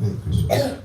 Hare Krishna.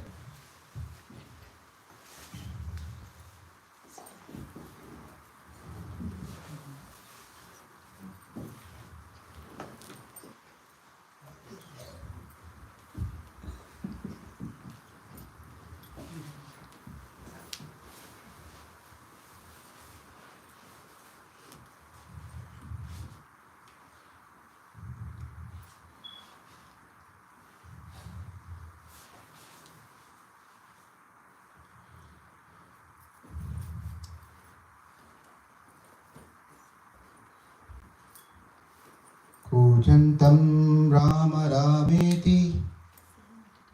Kujantam Rama Rameti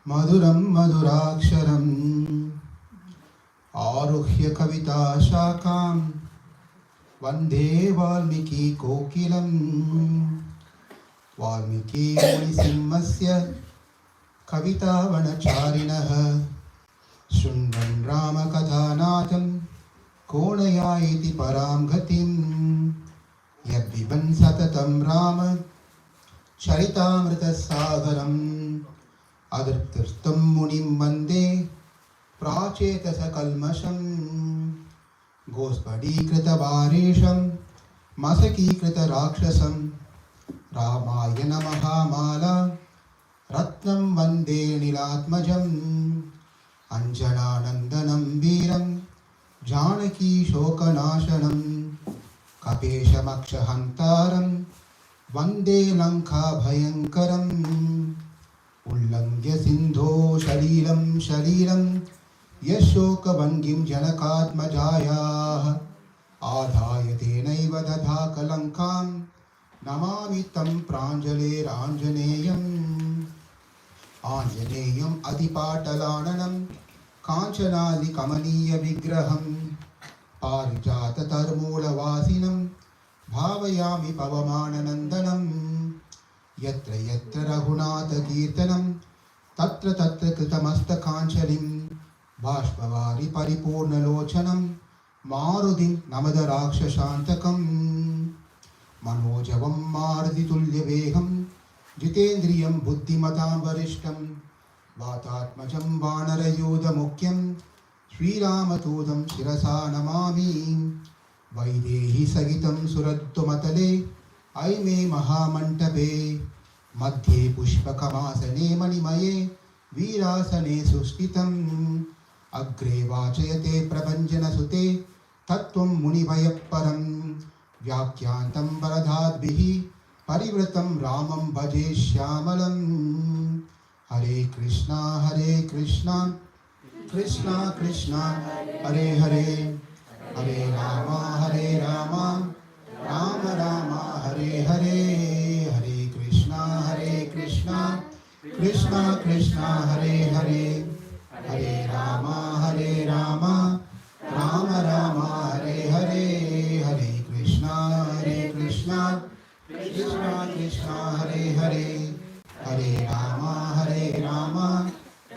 Maduram Maduraksharam Aruhya Kavita Shakam Vande Valmiki Kokilam Valmiki Munisimmasya Kavita Vanacharinaha Shunvan Rama Kathanatam Konaya iti Param Gatim Yadviban Satatam Rama Charitamrita Sagaram Adriptirtam Munim Mande Prachetasa Kalmasham Gospadi Krita Varisham Masaki Krita Rakshasam Ramayana Mahamala Ratnam Vande Nilatmajam Anjana Nandanam Veeram Janaki Shokanashanam Kapeshamakshahantaram Vande Lanka Bhayankaram Ullangya Sindho Shalilam Shalilam Yashoka Vangim Janakatmajaya Adhayate Naiva Dadhaka Lankam Namami Tam Pranjale Ranjaneyam Anjaneyam Adipatalananam Kanchanali Kamaniya Vigraham Parijata Tarmula Vasinam Bhavayami Pavamananandanam Yatra Yatra Raghunatha Kirtanam Tatra Tatra Kritamasta Kanchalim Bhashpavari Paripurna Lochanam Marudim Namada Rakshashantakam Manojavam Mardi Tulya Veham Jitendriyam Buddhimatam Varishtam Vatatmajam Vanarayuda Mukyam Sri Ramatudam Shirasa Namami Vaidehi Sagitam Surattumatale Aime Mahamantape Madhye Pushpakamasane Manimaye Virasane Sustitam Agre Vachayate Prabhanjana Sute Tattvam Munivayapparam Vyakyantam Varadhadbihi Parivratam Ramam Bhaje Shyamalam Hare Krishna Krishna Krishna Hare Hare Hare Rama Rama Rama Hare Hare Hare Krishna Krishna Krishna Hare Hare Hare Rama Rama Rama Hare Hare Hare Krishna Krishna Krishna Hare Hare Hare Rama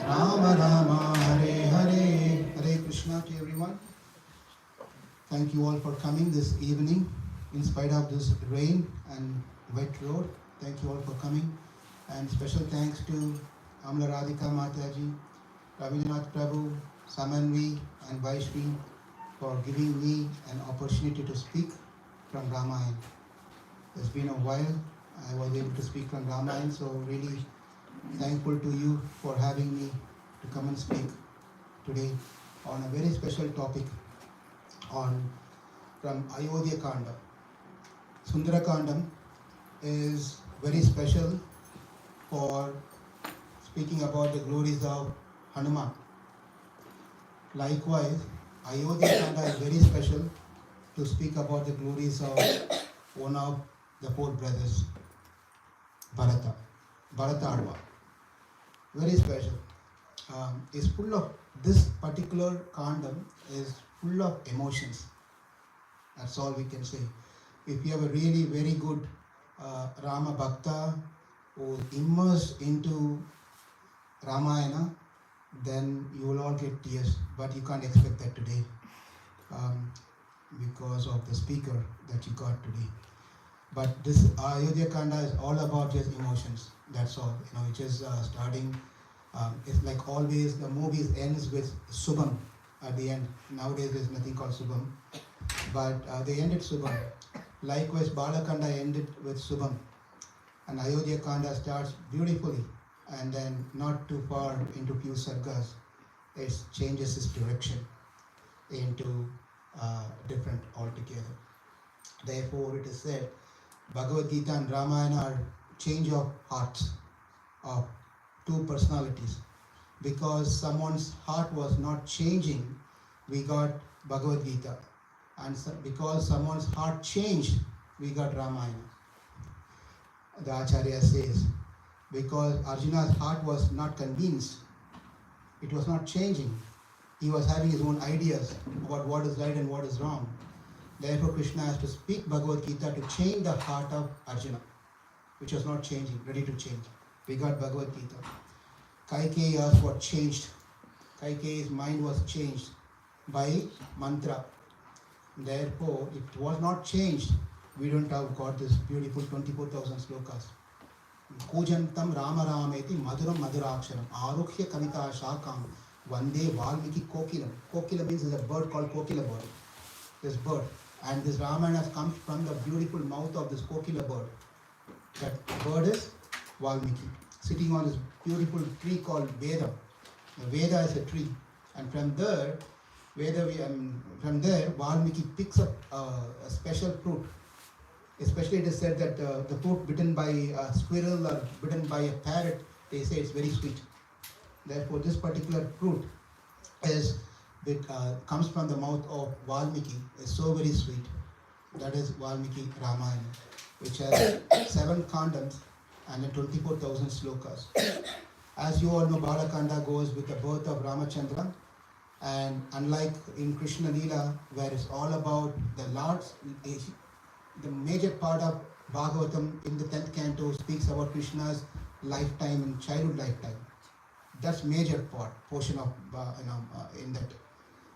Rama Rama Hare Hare. Hare Krishna to everyone. Thank you all for coming this evening in spite of this rain and wet road. Thank you all for coming. And special thanks to Amla Radhika Mataji, Ravindranath Prabhu, Samanvi and Vaishri for giving me an opportunity to speak from Ramayana. It's been a while I was able to speak from Ramayana, so really thankful to you for having me to come and speak today on a very special topic from Ayodhya Kanda. Sundara Kandam is very special for speaking about the glories of Hanuman. Likewise, Ayodhya Kanda is very special to speak about the glories of one of the four brothers, Bharata Adva. Very special. Is full of, this particular Kandam is full of emotions. That's all we can say. If you have a really very good Rama Bhakta who is immersed into Ramayana, then you will all get tears. But you can't expect that today because of the speaker that you got today. But this Ayodhya Kanda is all about just emotions. That's all. It's just starting It's like always the movies ends with Subham at the end. Nowadays there's nothing called Subham, but they ended Subham. Likewise, Balakanda ended with Subham, and Ayodhya Kanda starts beautifully, and then not too far into few sargas, it changes its direction into different altogether. Therefore, it is said Bhagavad Gita and Ramayana are change of hearts of two personalities. Because someone's heart was not changing, we got Bhagavad Gita. And so, because someone's heart changed, we got Ramayana. The Acharya says, because Arjuna's heart was not convinced, it was not changing. He was having his own ideas about what is right and what is wrong. Therefore, Krishna has to speak Bhagavad Gita to change the heart of Arjuna, which was not changing, ready to change. We got Bhagavad Gita. Kaikeyi asked what changed. Kaikeyi's mind was changed by mantra. Therefore, if it was not changed, we don't have got this beautiful 24,000 slokas. Kujantam Rama Rameti Maduram Maduraksharam Arukhya Kavita Shakam Vande Valmiki Kokilam. Kokila means is a bird called Kokila bird. This bird. And this Ramayana comes from the beautiful mouth of this Kokila bird. That bird is Valmiki, sitting on this beautiful tree called Veda. The Veda is a tree. And from there, Valmiki picks up a special fruit. Especially it is said that the fruit bitten by a squirrel or bitten by a parrot, they say it's very sweet. Therefore, this particular fruit comes from the mouth of Valmiki, is so very sweet. That is Valmiki Ramayana, which has 7 kandams and then 24,000 slokas. As you all know, Balakanda goes with the birth of Ramachandra, and unlike in Krishna Leela, where it's all about the Lord's, the major part of Bhagavatam in the 10th canto speaks about Krishna's lifetime and childhood lifetime. That's major portion of in that.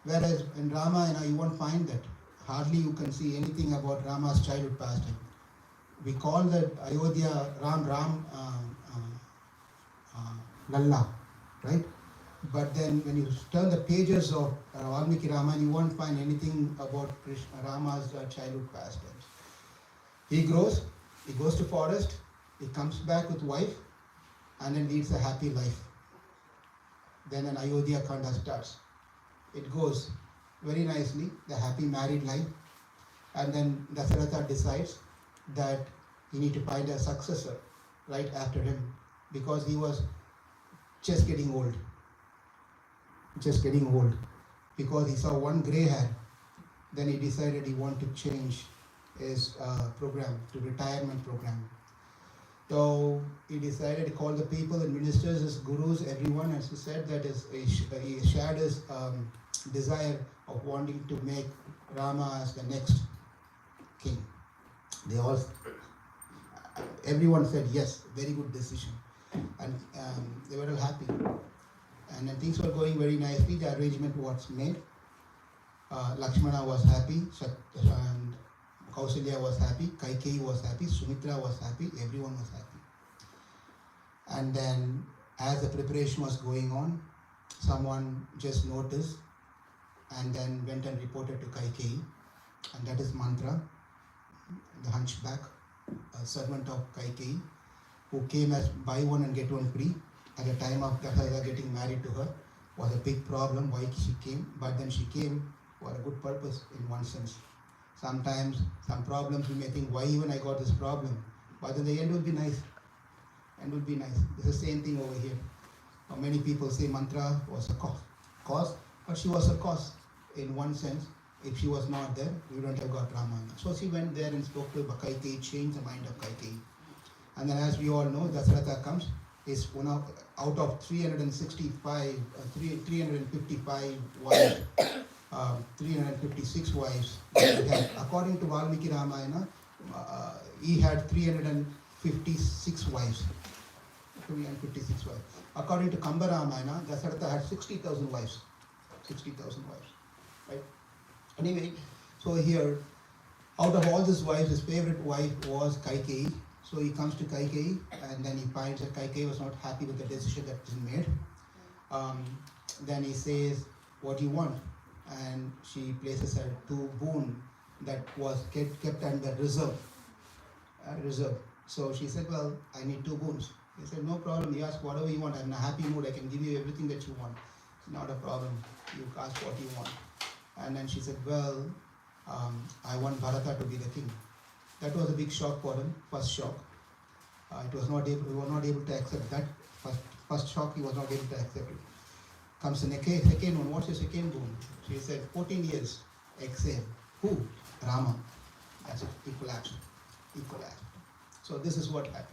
Whereas in Ramayana, you won't find that. Hardly you can see anything about Rama's childhood pastime. We call that Ayodhya Ram Lalla, right? But then when you turn the pages of Valmiki Ramayana, you won't find anything about Rama's childhood pastimes. He grows, he goes to forest, he comes back with wife, and then leads a happy life. Then an Ayodhya Kanda starts. It goes very nicely, the happy married life, and then Dasaratha decides that he need to find a successor right after him, because he was just getting old. Because he saw one grey hair, then he decided he wanted to change his program to retirement program. So he decided to call the people and ministers, his gurus, everyone, and he said that he shared his desire of wanting to make Rama as the next king. Everyone said yes, very good decision, and they were all happy. And then things were going very nicely. The arrangement was made. Lakshmana was happy, and Kausalya was happy, Kaikeyi was happy, Sumitra was happy, everyone was happy. And then as the preparation was going on, someone just noticed and then went and reported to Kaikeyi, and that is Mantra, the hunchback, a servant of Kaikeyi, who came as buy one and get one free. At the time of Dasaratha getting married to her was a big problem why she came, but then she came for a good purpose in one sense. Sometimes some problems we may think, why even I got this problem? But in the end will be nice. It's the same thing over here. Many people say Mantra was a cause, but she was a cause in one sense. If she was not there, we wouldn't have got Ramayana. So she went there and spoke to Kaikeyi, changed the mind of Kaikeyi. And then as we all know, Dasaratha comes, is one of, out of 355 wives, 356 wives. According to Valmiki Ramayana, he had 356 wives. 356 wives. According to Kamba Ramayana, Dasaratha had 60,000 wives. 60,000 wives. Right? Anyway, so here, out of all these wives, his favorite wife was Kaikeyi, So he comes to Kaikeyi, and then he finds that Kaikeyi was not happy with the decision that was made. Then he says, what do you want? And she places her 2 boon that was kept under reserve. So she said, well, I need 2 boons. He said, no problem, you ask whatever you want. I'm in a happy mood, I can give you everything that you want. It's not a problem, you ask what you want. And then she said, well, I want Bharata to be the king. That was a big shock for him, first shock. He was not able to accept that. First shock, he was not able to accept it. Comes the second one, what's your second boon? She said, 14 years, exile. Who? Rama. That's it, equal action. So this is what happened.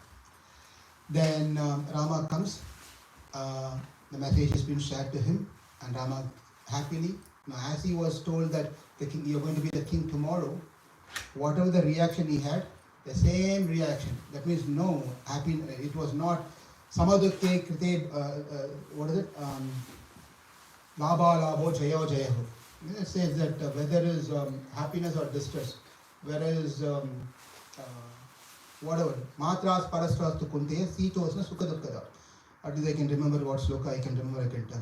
Then Rama comes, the message has been shared to him, and Rama happily, now as he was told that the king, you're going to be the king tomorrow, whatever the reaction he had, the same reaction. That means no happy. It was not some other what is it? Labha labho jayo jayaho. It says that whether is happiness or distress, whereas whatever matras parastras to kunte sitosna sukha. At least I can remember what sloka I can tell.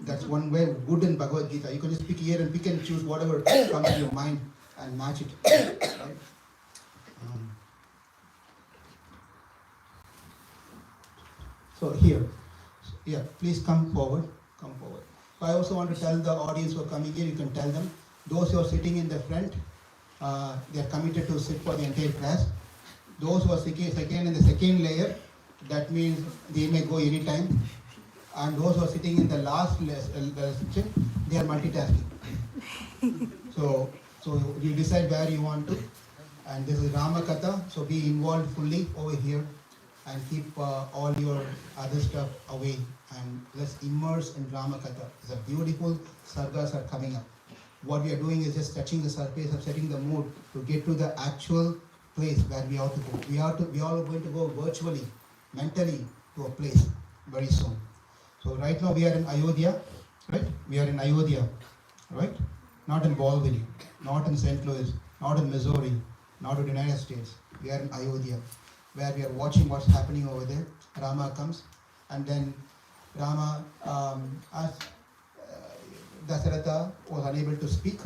That's one way good in Bhagavad Gita. You can just pick here and pick and choose whatever comes to your mind and match it. Right? So here, yeah, please come forward. So I also want to tell the audience who are coming here, you can tell them, those who are sitting in the front, they are committed to sit for the entire class. Those who are sitting in the second layer, that means they may go anytime. And those who are sitting in the last section, they are multitasking. So you decide where you want to. And this is Rama Katha, so be involved fully over here and keep all your other stuff away. And let's immerse in Rama Katha. The beautiful sargas are coming up. What we are doing is just touching the surface of setting the mood to get to the actual place where we ought to go. We are going to go virtually, mentally to a place very soon. So right now we are in Ayodhya, right? We are in Ayodhya, right? Not in Baldwin, not in St. Louis, not in Missouri, not in the United States. We are in Ayodhya, where we are watching what's happening over there. Rama comes, and then Rama, as Dasaratha was unable to speak,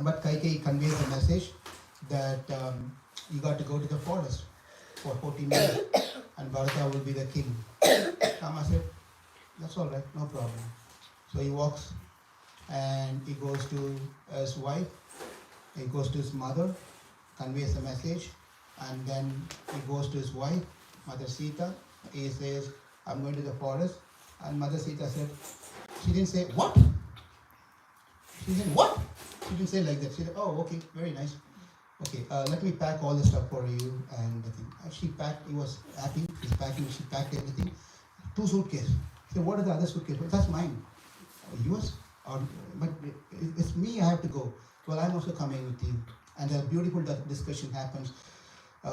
but Kaikeyi conveys the message that you got to go to the forest for 14 years, and Bharata will be the king. Rama said, that's all right, no problem. So he walks and he goes to his wife, he goes to his mother, conveys the message, and then he goes to his wife, Mother Sita. He says, I'm going to the forest. And Mother Sita said, she didn't say, what? She said, what? She didn't say like that. She said, oh, okay, very nice. Okay, let me pack all the stuff for you and the thing. She packed, he was happy, she's packing, she packed everything. 2 suitcases. He said, what are the other suitcases? That's mine. Yours? But it's me, I have to go. Well, I'm also coming with you. And a beautiful discussion happens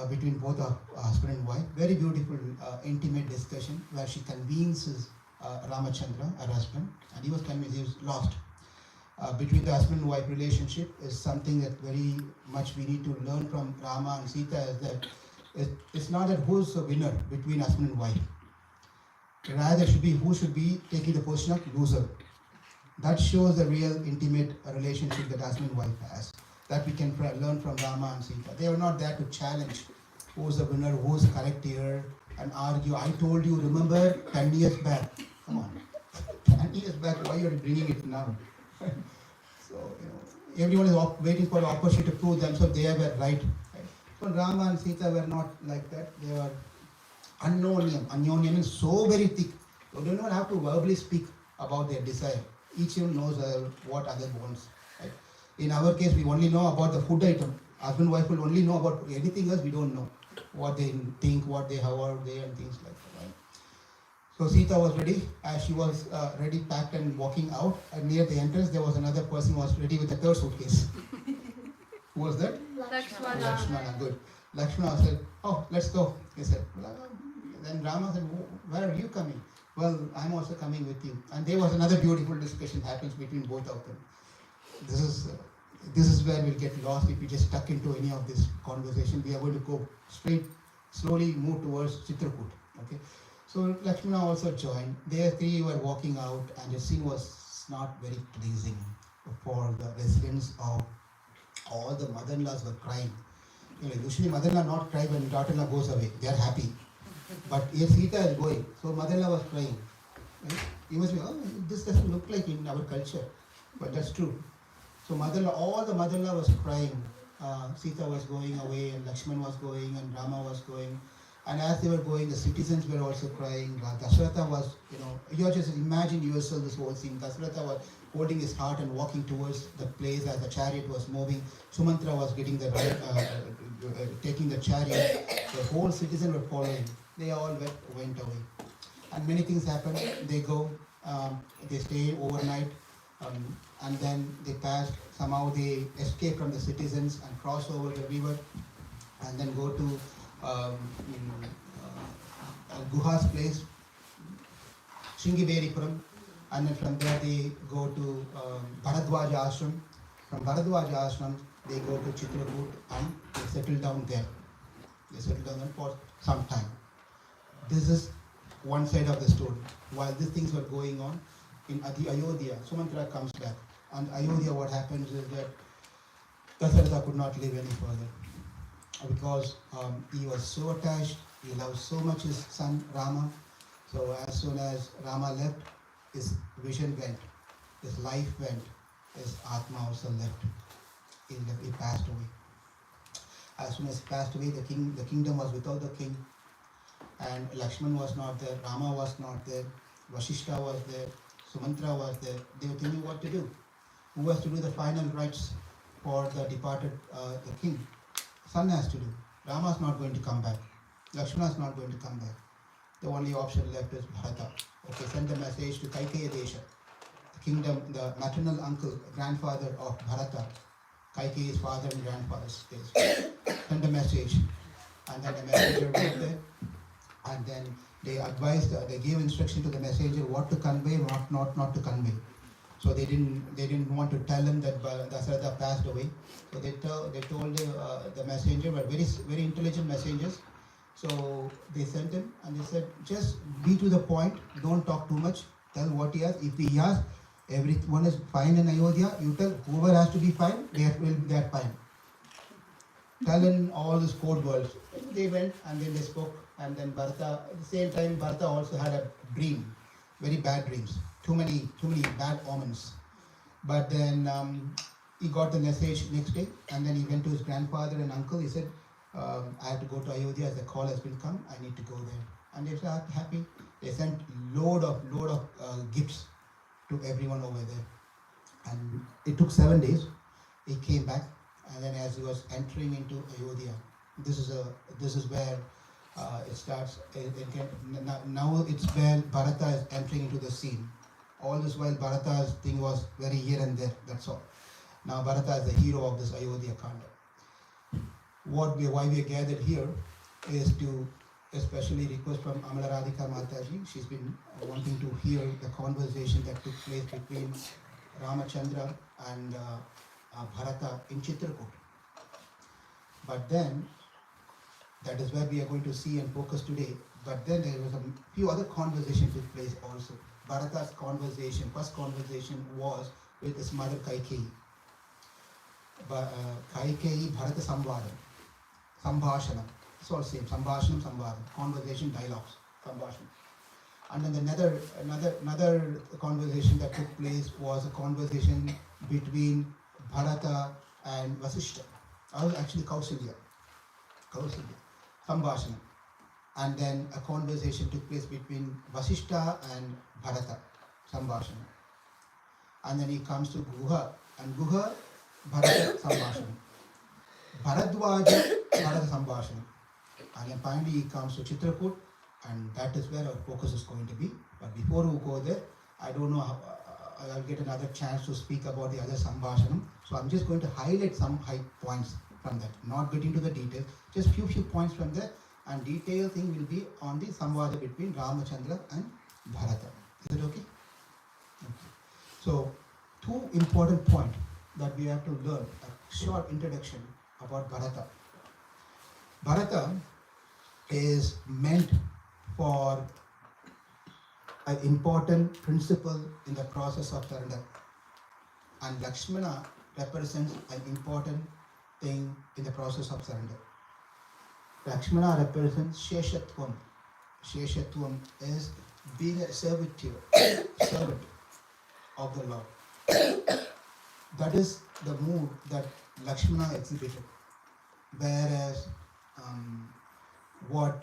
between both husband and wife. Very beautiful, intimate discussion where she convinces Ramachandra, her husband, and he was convinced, he was lost. Between the husband and wife relationship is something that very much we need to learn from Rama and Sita, is that it's not that who's the winner between husband and wife. Rather, should be who should be taking the position of loser. That shows the real intimate relationship that husband and wife has. That we can learn from Rama and Sita. They are not there to challenge who's the winner, who's correct here, and argue. I told you, remember 10 years back. Come on. 10 years back, why are you bringing it now? So, everyone is waiting for the opportunity to prove themselves they were right. So Rama and Sita were not like that. They were Anyonyam. Anyonyam is so very thick. You do not have to verbally speak about their desire. Each one knows what other wants. Right? In our case, we only know about the food item. Husband and wife will only know about anything else we don't know. What they think, how are they, and things like that. Right? So Sita was ready. As she was ready, packed and walking out, and near the entrance there was another person who was ready with a 3rd suitcase. Who was that? Lakshmana. Good. Lakshmana said, oh, let's go. He said, then Rama said, where are you coming? Well, I'm also coming with you. And there was another beautiful discussion happens between both of them. This is where we'll get lost if we just stuck into any of this conversation. We are going to go straight slowly moved towards Chitrakuta. Okay, so Lakshmana also joined. They three were walking out, and the scene was not very pleasing for the residents of all the mother-in-laws were crying. Usually mother-in-law not cry when daughter-in-law goes away. They are happy. But here Sita is going. So mother-in-law was crying. Right? You must be, oh, this doesn't look like in our culture. But that's true. So mother-in-law, all the mother-in-law was crying. Sita was going away, and Lakshman was going, and Rama was going. And as they were going, the citizens were also crying. Dasharatha was, you just imagine yourself this whole scene. Dasharatha was holding his heart and walking towards the place as the chariot was moving. Sumantra was getting the taking the chariot. The whole citizen were following. They all went away. And many things happened. They go, they stay overnight, and then they passed. Somehow they escape from the citizens and cross over the river, and then go to Guha's place, Shingiveripuram, and then from there they go to Bharadwaja Ashram. From Bharadwaja Ashram, they go to Chitrakuta and they settle down there. They settle down there for some time. This is one side of the story. While these things were going on, in Ayodhya, Sumantra comes back. And Ayodhya, what happens is that Dasharatha could not live any further because he was so attached, he loved so much his son Rama. So as soon as Rama left, his vision went, his life went, his Atma also left. He passed away. As soon as he passed away, the kingdom was without the king. And Lakshman was not there, Rama was not there, Vasishta was there, Sumantra was there. They were thinking what to do. Who has to do the final rites for the departed the king? Son has to do. Rama is not going to come back. Lakshmana is not going to come back. The only option left is Bharata. Okay, send a message to Kaikeya Desha, the kingdom, the maternal uncle, grandfather of Bharata, Kaikeya's father and grandfather's place. Send a message, and then the messenger went there, and then they advised, they gave instruction to the messenger what to convey, what not to convey. So they didn't want to tell him that Dasharatha passed away. So they told the messenger, were very intelligent messengers. So they sent him and they said, just be to the point, don't talk too much, tell what he has. If he has, everyone is fine in Ayodhya, you tell whoever has to be fine, they are fine. Tell in all these code words. They went and then they spoke, and then Bharata, at the same time Bharata also had a dream, very bad dreams, too many bad omens. But then he got the message next day, and then he went to his grandfather and uncle. He said, I have to go to Ayodhya as the call has been come, I need to go there. And they were happy. They sent load of gifts to everyone over there. And it took 7 days. He came back, and then as he was entering into Ayodhya, this is where it starts. Now it's where Bharata is entering into the scene. All this while Bharata's thing was very here and there, that's all. Now Bharata is the hero of this Ayodhya Kanda. Why we are gathered here is to especially request from Amala Radhika Mataji. She's been wanting to hear the conversation that took place between Ramachandra and Bharata in Chitrakuta. But then, that is where we are going to see and focus today. But then there was a few other conversations took place also. Bharata's first conversation was with his mother Kaikeyi. Kaikeyi Bharata Sambhashanam. It's all same. Sambhashanam, Samvadam. Conversation, dialogues, Sambhashanam. And then another conversation that took place was a conversation between Bharata and Vasishta. Actually Kausalya. Sambhashanam. And then a conversation took place between Vasishta and Bharata. Sambhashanam. And then he comes to Guha. And Guha, Bharata Sambhashanam. Bharadwaja, Bharata Sambhashanam. And then finally he comes to Chitrakuta, and that is where our focus is going to be. But before we go there, I don't know how I'll get another chance to speak about the other Sambhashanam. So I'm just going to highlight some high points from that, not getting to the details, just few points from there, and detailed thing will be on the Samvada between Ramachandra and Bharata. Is it okay? Okay. So, two important points that we have to learn, a short introduction about Bharata. Bharata, is meant for an important principle in the process of surrender. And Lakshmana represents an important thing in the process of surrender. Lakshmana represents Sheshatvam. Sheshatvam is being a servant of the Lord. That is the mood that Lakshmana exhibited. Whereas what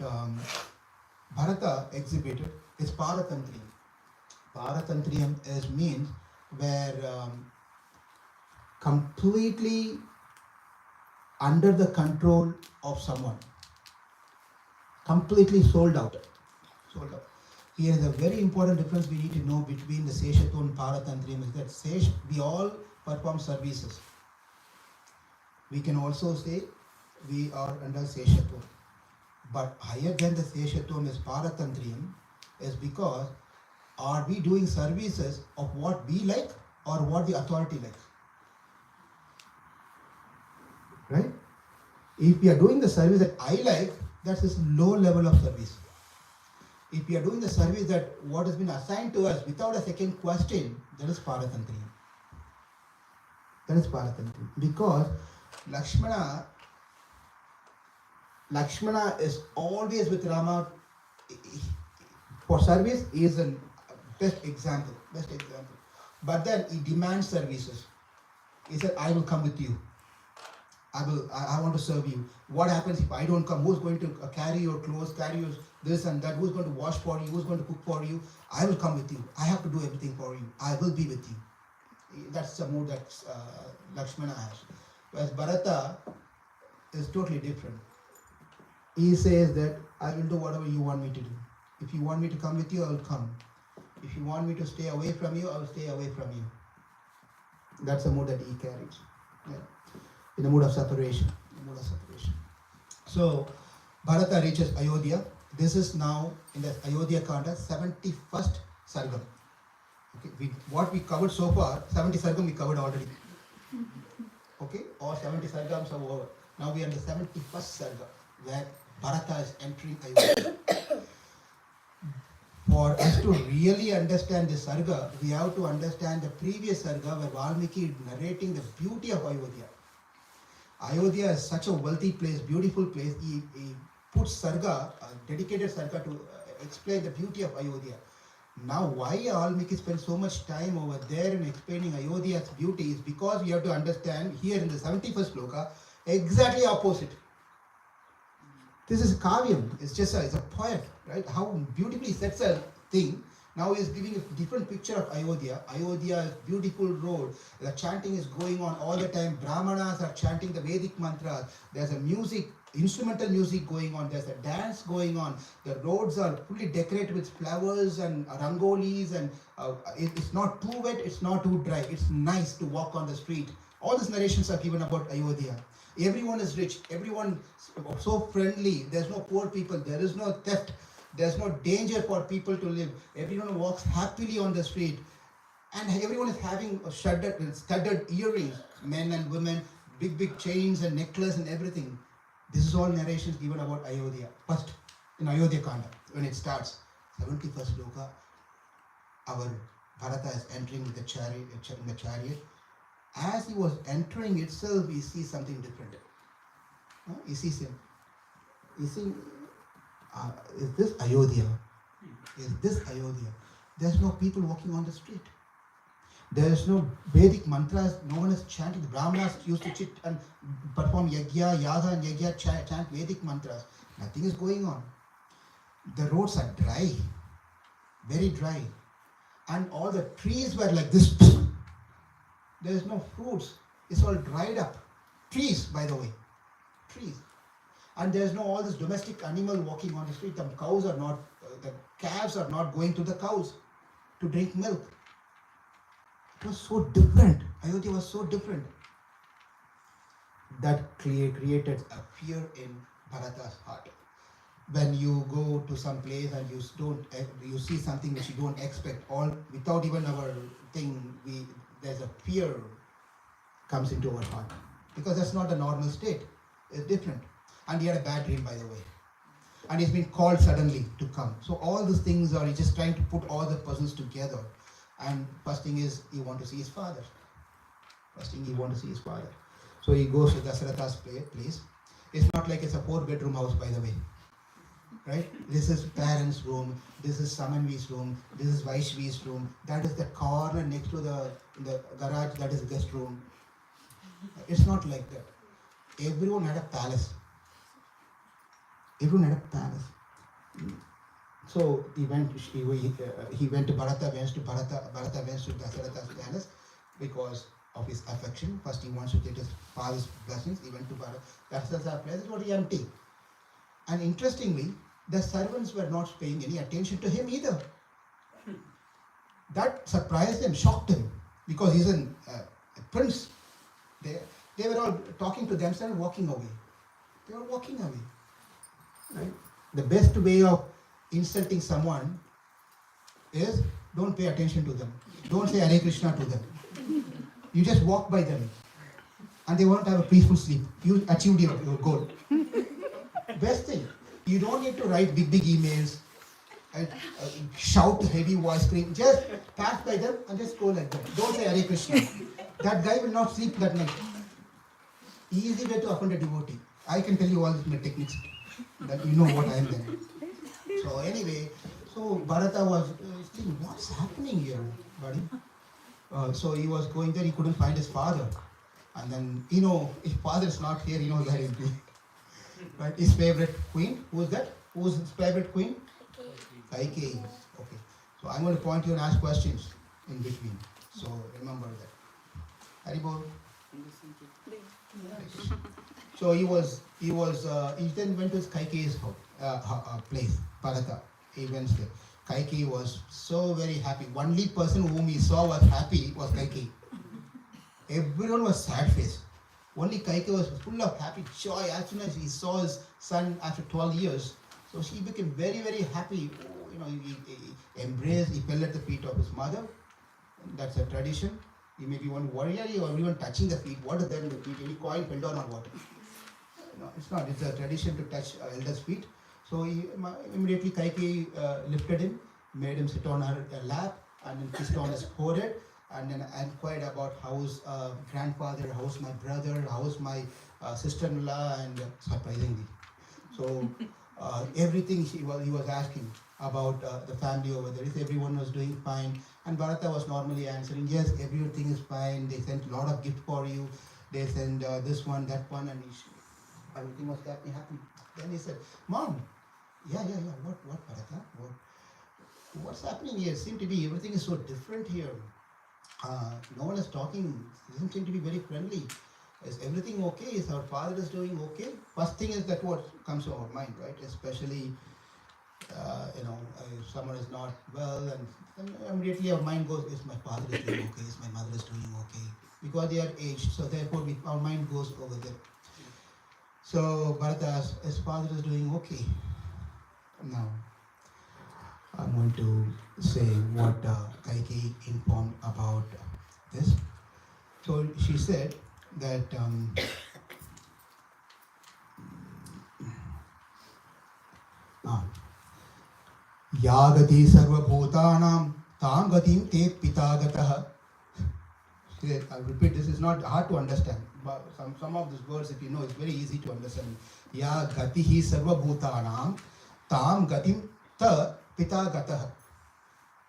Bharata exhibited is Paratantriyam. Paratantriyam means where completely under the control of someone, completely sold out. Here is a very important difference we need to know between the Seshatva and Paratantriyam is that we all perform services. We can also say we are under Seshatva. But higher than the Seshatva is Paratantriyam is because are we doing services of what we like or what the authority likes? Right? If we are doing the service that I like, that's a low level of service. If we are doing the service that what has been assigned to us without a second question, that is Paratantriyam. That is Paratantriyam. Because Lakshmana is always with Rama for service. He is a best example. But then he demands services. He said, I will come with you. I want to serve you. What happens if I don't come? Who's going to carry your clothes, carry your this and that? Who's going to wash for you? Who's going to cook for you? I will come with you. I have to do everything for you. I will be with you. That's the mood that Lakshmana has. Whereas Bharata is totally different. He says that I will do whatever you want me to do. If you want me to come with you, I will come. If you want me to stay away from you, I will stay away from you. That's the mood that he carries. Yeah. In the mood of separation. So Bharata reaches Ayodhya. This is now in the Ayodhya Kanda, 71st Sargam. Okay, what we covered so far, 70 Sargam we covered already. Okay, all 70 Sargams are over. Now we are in the 71st Sargam, where Bharata is entering Ayodhya. For us to really understand this Sarga, we have to understand the previous Sarga where Valmiki is narrating the beauty of Ayodhya. Ayodhya is such a wealthy place, beautiful place. He puts Sarga, a dedicated Sarga to explain the beauty of Ayodhya. Now why Valmiki spends so much time over there in explaining Ayodhya's beauty is because we have to understand here in the 71st sloka, exactly opposite. This is Kavyam, it's a poet, right? How beautifully sets a thing. Now he is giving a different picture of Ayodhya. Ayodhya is beautiful road. The chanting is going on all the time. Brahmanas are chanting the Vedic mantras. There's a music, instrumental music going on. There's a dance going on. The roads are fully decorated with flowers and rangolis, and it's not too wet, it's not too dry. It's nice to walk on the street. All these narrations are given about Ayodhya. Everyone is rich. Everyone is so friendly. There's no poor people. There is no theft. There's no danger for people to live. Everyone walks happily on the street. And everyone is having studded earrings, men and women, big chains and necklace and everything. This is all narrations given about Ayodhya. First, in Ayodhya Kanda, when it starts, 71st sloka, our Bharata is entering with the chariot. As he was entering itself, we see something different. He sees him. Is this Ayodhya? Is this Ayodhya? There's no people walking on the street. There is no Vedic mantras. No one is chanting. The Brahmanas used to sit and perform yagya, yaga and yagya, chant Vedic mantras. Nothing is going on. The roads are dry, very dry. And all the trees were like this. There is no fruits. It's all dried up. Trees, by the way. Trees. And there is no all this domestic animal walking on the street. The calves are not going to the cows to drink milk. It was so different. Ayodhya was so different. That created a fear in Bharata's heart. When you go to some place and you see something which you don't expect, all without even our thing, there's a fear comes into our heart. Because that's not the normal state. It's different. And he had a bad dream, by the way. and he's been called suddenly to come. So all these things are, he's just trying to put all the puzzles together. And first thing is, he wants to see his father. First thing, he wants to see his father. So he goes to Dasaratha's place. It's not like it's a 4-bedroom house, by the way. Right? This is parents' room, this is Samanvi's room, this is Vaishvi's room, that is the corner next to the garage, that is guest room. It's not like that. Everyone had a palace. Everyone had a palace. So he went to Bharata, Bharata went to Dasaratha's palace because of his affection. First he wants to get his father's blessings. He went to Bharata. Dasaratha's place was empty. And interestingly, the servants were not paying any attention to him either. That surprised him, shocked him, because he's a prince. They were all talking to themselves, walking away. They were walking away. Right? The best way of insulting someone is don't pay attention to them. Don't say Hare Krishna to them. You just walk by them and they want to have a peaceful sleep. You achieved your goal. Best thing. You don't need to write big emails and shout heavy voice scream. Just pass by them and just go like that. Don't say Hare Krishna. That guy will not sleep that night. Easy way to offend a devotee. I can tell you all my techniques. That you know what I am doing. So anyway, so Bharata was thinking, what's happening here, buddy? So he was going there, he couldn't find his father. And then, his father is not here, where he'll be. Right? His favorite queen, who is that? Who is his favorite queen? Kaikeyi. Okay. So I'm going to point you and ask questions in between. So remember that. Haribol. So he then went to his Kaikeyi's place, Bharata. He went there. Kaikeyi was so very happy. Only person whom he saw was happy was Kaikeyi. Everyone was sad faced. Only Kaikeyi was full of happy joy as soon as he saw his son after 12 years. So she became very, very happy. He embraced, he fell at the feet of his mother. That's a tradition. You maybe one warrior or even touching the feet. What is there in the feet? Any coin fell down on water. No, it's not. It's a tradition to touch elder's feet. So immediately Kaikeyi lifted him, made him sit on her lap, and then kissed on his forehead, and then inquired about how's grandfather, how's my brother, how's my sister-in-law, and surprisingly. So everything he was asking about the family over there, if everyone was doing fine. And Bharata was normally answering, yes, everything is fine. They sent a lot of gifts for you. They sent this one, that one, and everything was happy. Then he said, Mom, yeah, what Bharata? What's happening here? It seems to be everything is so different here. No one is talking. It doesn't seem to be very friendly. Is everything okay? Is our father is doing okay? First thing is that what comes to our mind, right? Especially, if someone is not well, and immediately our mind goes, is my father is doing okay? Is my mother is doing okay? Because they are aged, so therefore our mind goes over there. So Bharata asked, his father is doing okay. Now, I'm going to say what Kaikeyi informed about this. So she said that Yagati sarva bhutanam tam gatim te pitagatah. I'll repeat, this is not hard to understand. But some of these words, if you know, it's very easy to understand. Ya gatihi sarva bhutanam tam gatim ta pitagatah.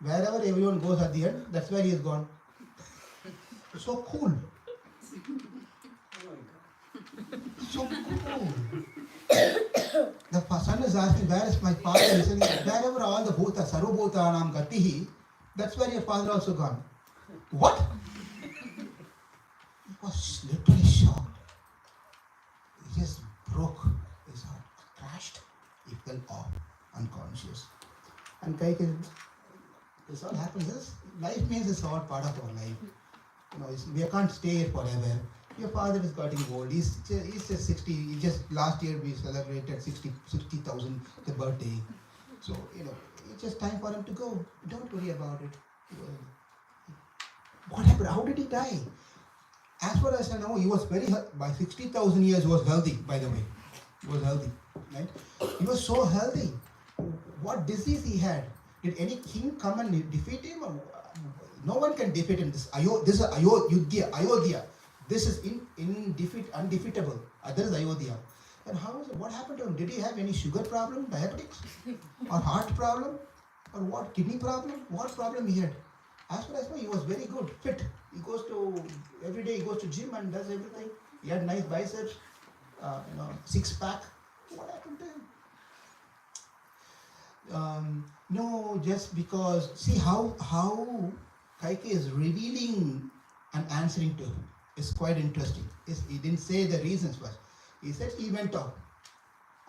Wherever everyone goes at the end, that's where he is gone. So cool. So cool. The son is asking, where is my father? He said, wherever all the bhuta, sarva bhutanam gatihi, that's where your father also gone. What? He was literally shocked. He just broke his heart, crashed. He fell off, unconscious. And Kaikeyi, this all happens. Life means it's all part of our life. We can't stay here forever. Your father is getting old. He's just 60. Last year we celebrated 60,000 the birthday. So it's just time for him to go. Don't worry about it. What happened? How did he die? As far as I know, he was by 60,000 years he was healthy. By the way, He was healthy, right? He was so healthy. What disease he had? Did any king come and defeat him? No one can defeat him. This is Ayodhya. This is undefeatable. That is Ayodhya. And what happened to him? Did he have any sugar problem, diabetics, or heart problem, or what, kidney problem? What problem he had? As far as I know, he was very good, fit. He goes to every day. He goes to gym and does everything. He had nice biceps, six pack. What happened to him? No, just because. See how Kaikeyi is revealing and answering to him. It's quite interesting. He didn't say the reasons first. He said he went out,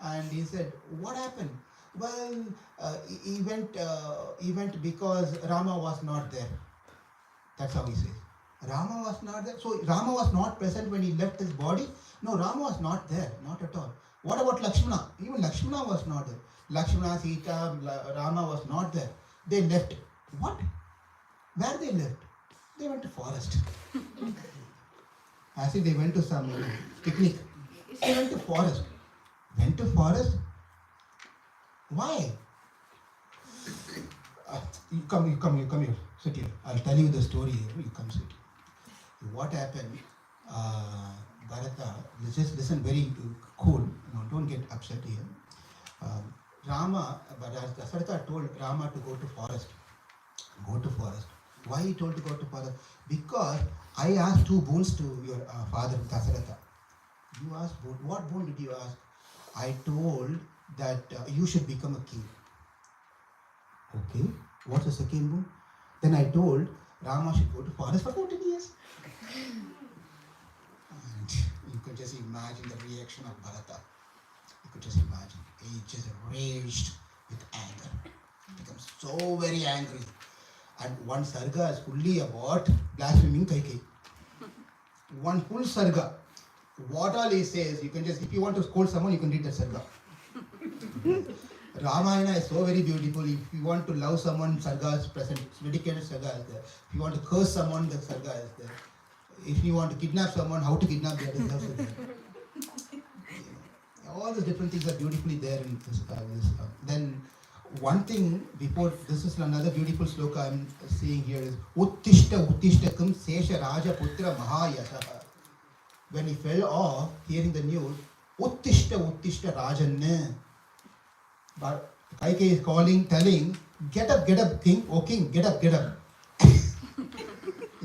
and he said, "What happened?" Well, he went because Rama was not there. That's how he says. Rama was not there. So Rama was not present when he left his body. No, Rama was not there, not at all. What about Lakshmana? Even Lakshmana was not there. Lakshmana, Sita, Rama was not there. They left. What? Where they left? They went to forest. As if they went to some picnic. They went to forest. Went to forest? Why? You come here. Sit here. I'll tell you the story here. You come sit. What happened? Bharata, just listen very cool. Don't get upset here. Rama, but as Dasharatha told Rama to go to forest. Go to forest. Why he told to go to forest? Because I asked 2 boons to your father Dasharatha. You asked boon. What boon did you ask? I told that you should become a king. Okay. What's the second boon? Then I told Rama should go to forest for 14 years. And you could just imagine the reaction of Bharata. You could just imagine. He just raged with anger. He becomes so very angry. And one sarga is fully about blaspheming Kaikeyi. One full sarga. What all he says, you can just, if you want to scold someone, you can read that sarga. Ramayana is so very beautiful. If you want to love someone, sarga is present. Dedicated sarga is there. If you want to curse someone, the sarga is there. If you want to kidnap someone, how to kidnap, that is also there. All these different things are beautifully there in this. Then one thing before, this is another beautiful sloka I'm seeing here is Uttishta Uttishtakam Sesha Raja Putra Mahayasha. When he fell off, hearing the news, Uttishta Uttishta Rajanne. But Kaikeyi is calling, telling, get up, king, oh king, get up. He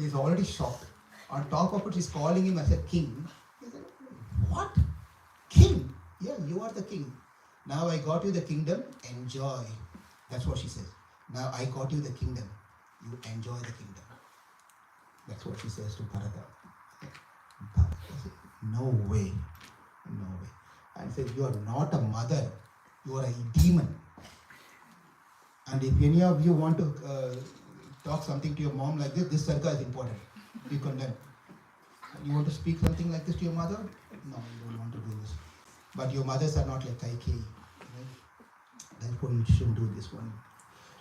is already shocked. On top of it, he's calling him as a king. He said, what? King? Yeah, you are the king. Now I got you the kingdom, enjoy. That's what she says. Now I got you the kingdom, you enjoy the kingdom. That's what she says to Bharata. No way. And said, you are not a mother, you are a demon. And if any of you want to talk something to your mom like this sarga is important. You can learn. You want to speak something like this to your mother? No, you don't want to do this. But your mothers are not like Kaikeyi. Right? Therefore, you shouldn't do this one.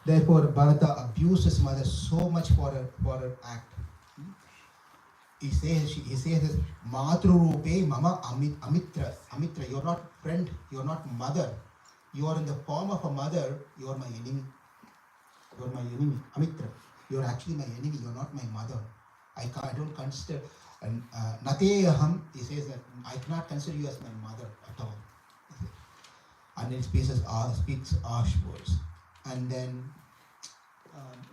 Therefore, Bharata abused his mother so much for her act. He says, Matrurupe Mama Amitra. Amitra, you're not friend, you're not mother. You are in the form of a mother, you are my enemy. You are my enemy. Amitra, you are actually my enemy, you are not my mother. I don't consider, and Nateham, he says that I cannot consider you as my mother at all. And then speaks harsh words. And then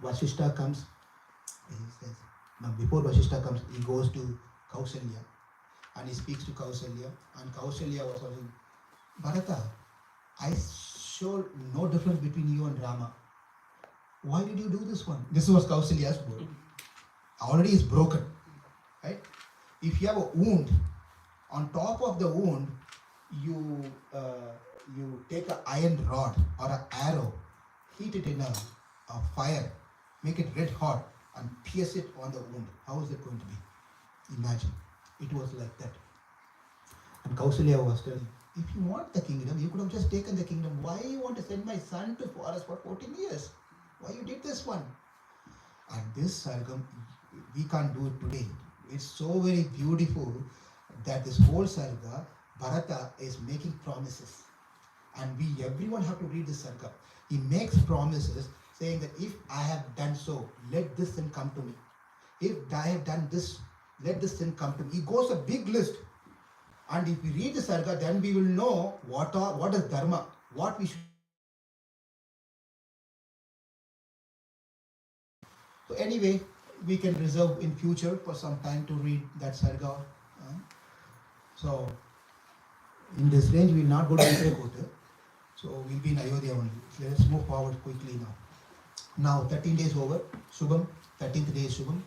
Vasishta comes, he says, now before Vasishta comes, he goes to Kausalya and he speaks to Kausalya, and Kausalya was saying, Bharata, I show no difference between you and Rama. Why did you do this one? This was Kausalya's word. Already is broken, right? If you have a wound, on top of the wound, you take an iron rod or an arrow, heat it in a fire, make it red hot, and pierce it on the wound. How is it going to be? Imagine. It was like that. And Kausalya was telling, if you want the kingdom, you could have just taken the kingdom. Why you want to send my son to forest for 14 years? Why you did this one? And this sargam, we can't do it today. It's so very beautiful that this whole sarga, Bharata is making promises. And everyone have to read this sarga. He makes promises saying that if I have done so, let this sin come to me. If I have done this, let this sin come to me. He goes a big list. And if we read the sarga, then we will know what is dharma, what we should. So anyway, we can reserve in future for some time to read that sarga. So in this range, we will not go to Chitrakuta. So we'll be in Ayodhya only. Let's move forward quickly now. Now 13 days over, Shubham, 13th day is Shubham.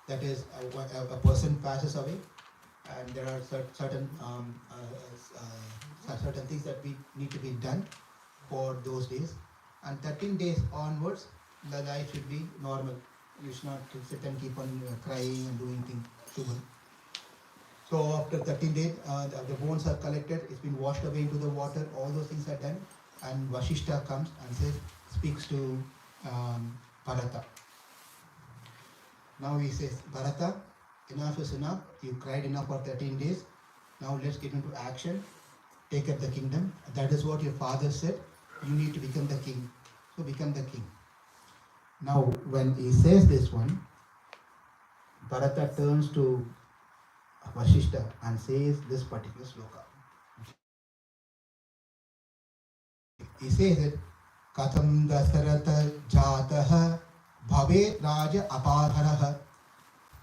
That is a person passes away, and there are certain things that we need to be done for those days. And 13 days onwards, the life should be normal. You should not sit and keep on crying and doing things. Shubham. So after 13 days, the bones are collected. It's been washed away into the water. All those things are done. And Vashishta comes and speaks to Bharata. Now he says, Bharata, enough is enough. You cried enough for 13 days. Now let's get into action. Take up the kingdom. That is what your father said. You need to become the king. So become the king. Now when he says this one, Bharata turns to Vashishta and says this particular sloka. He says it, Katham Dasarata Jataha Bhave Raja Apadharaha.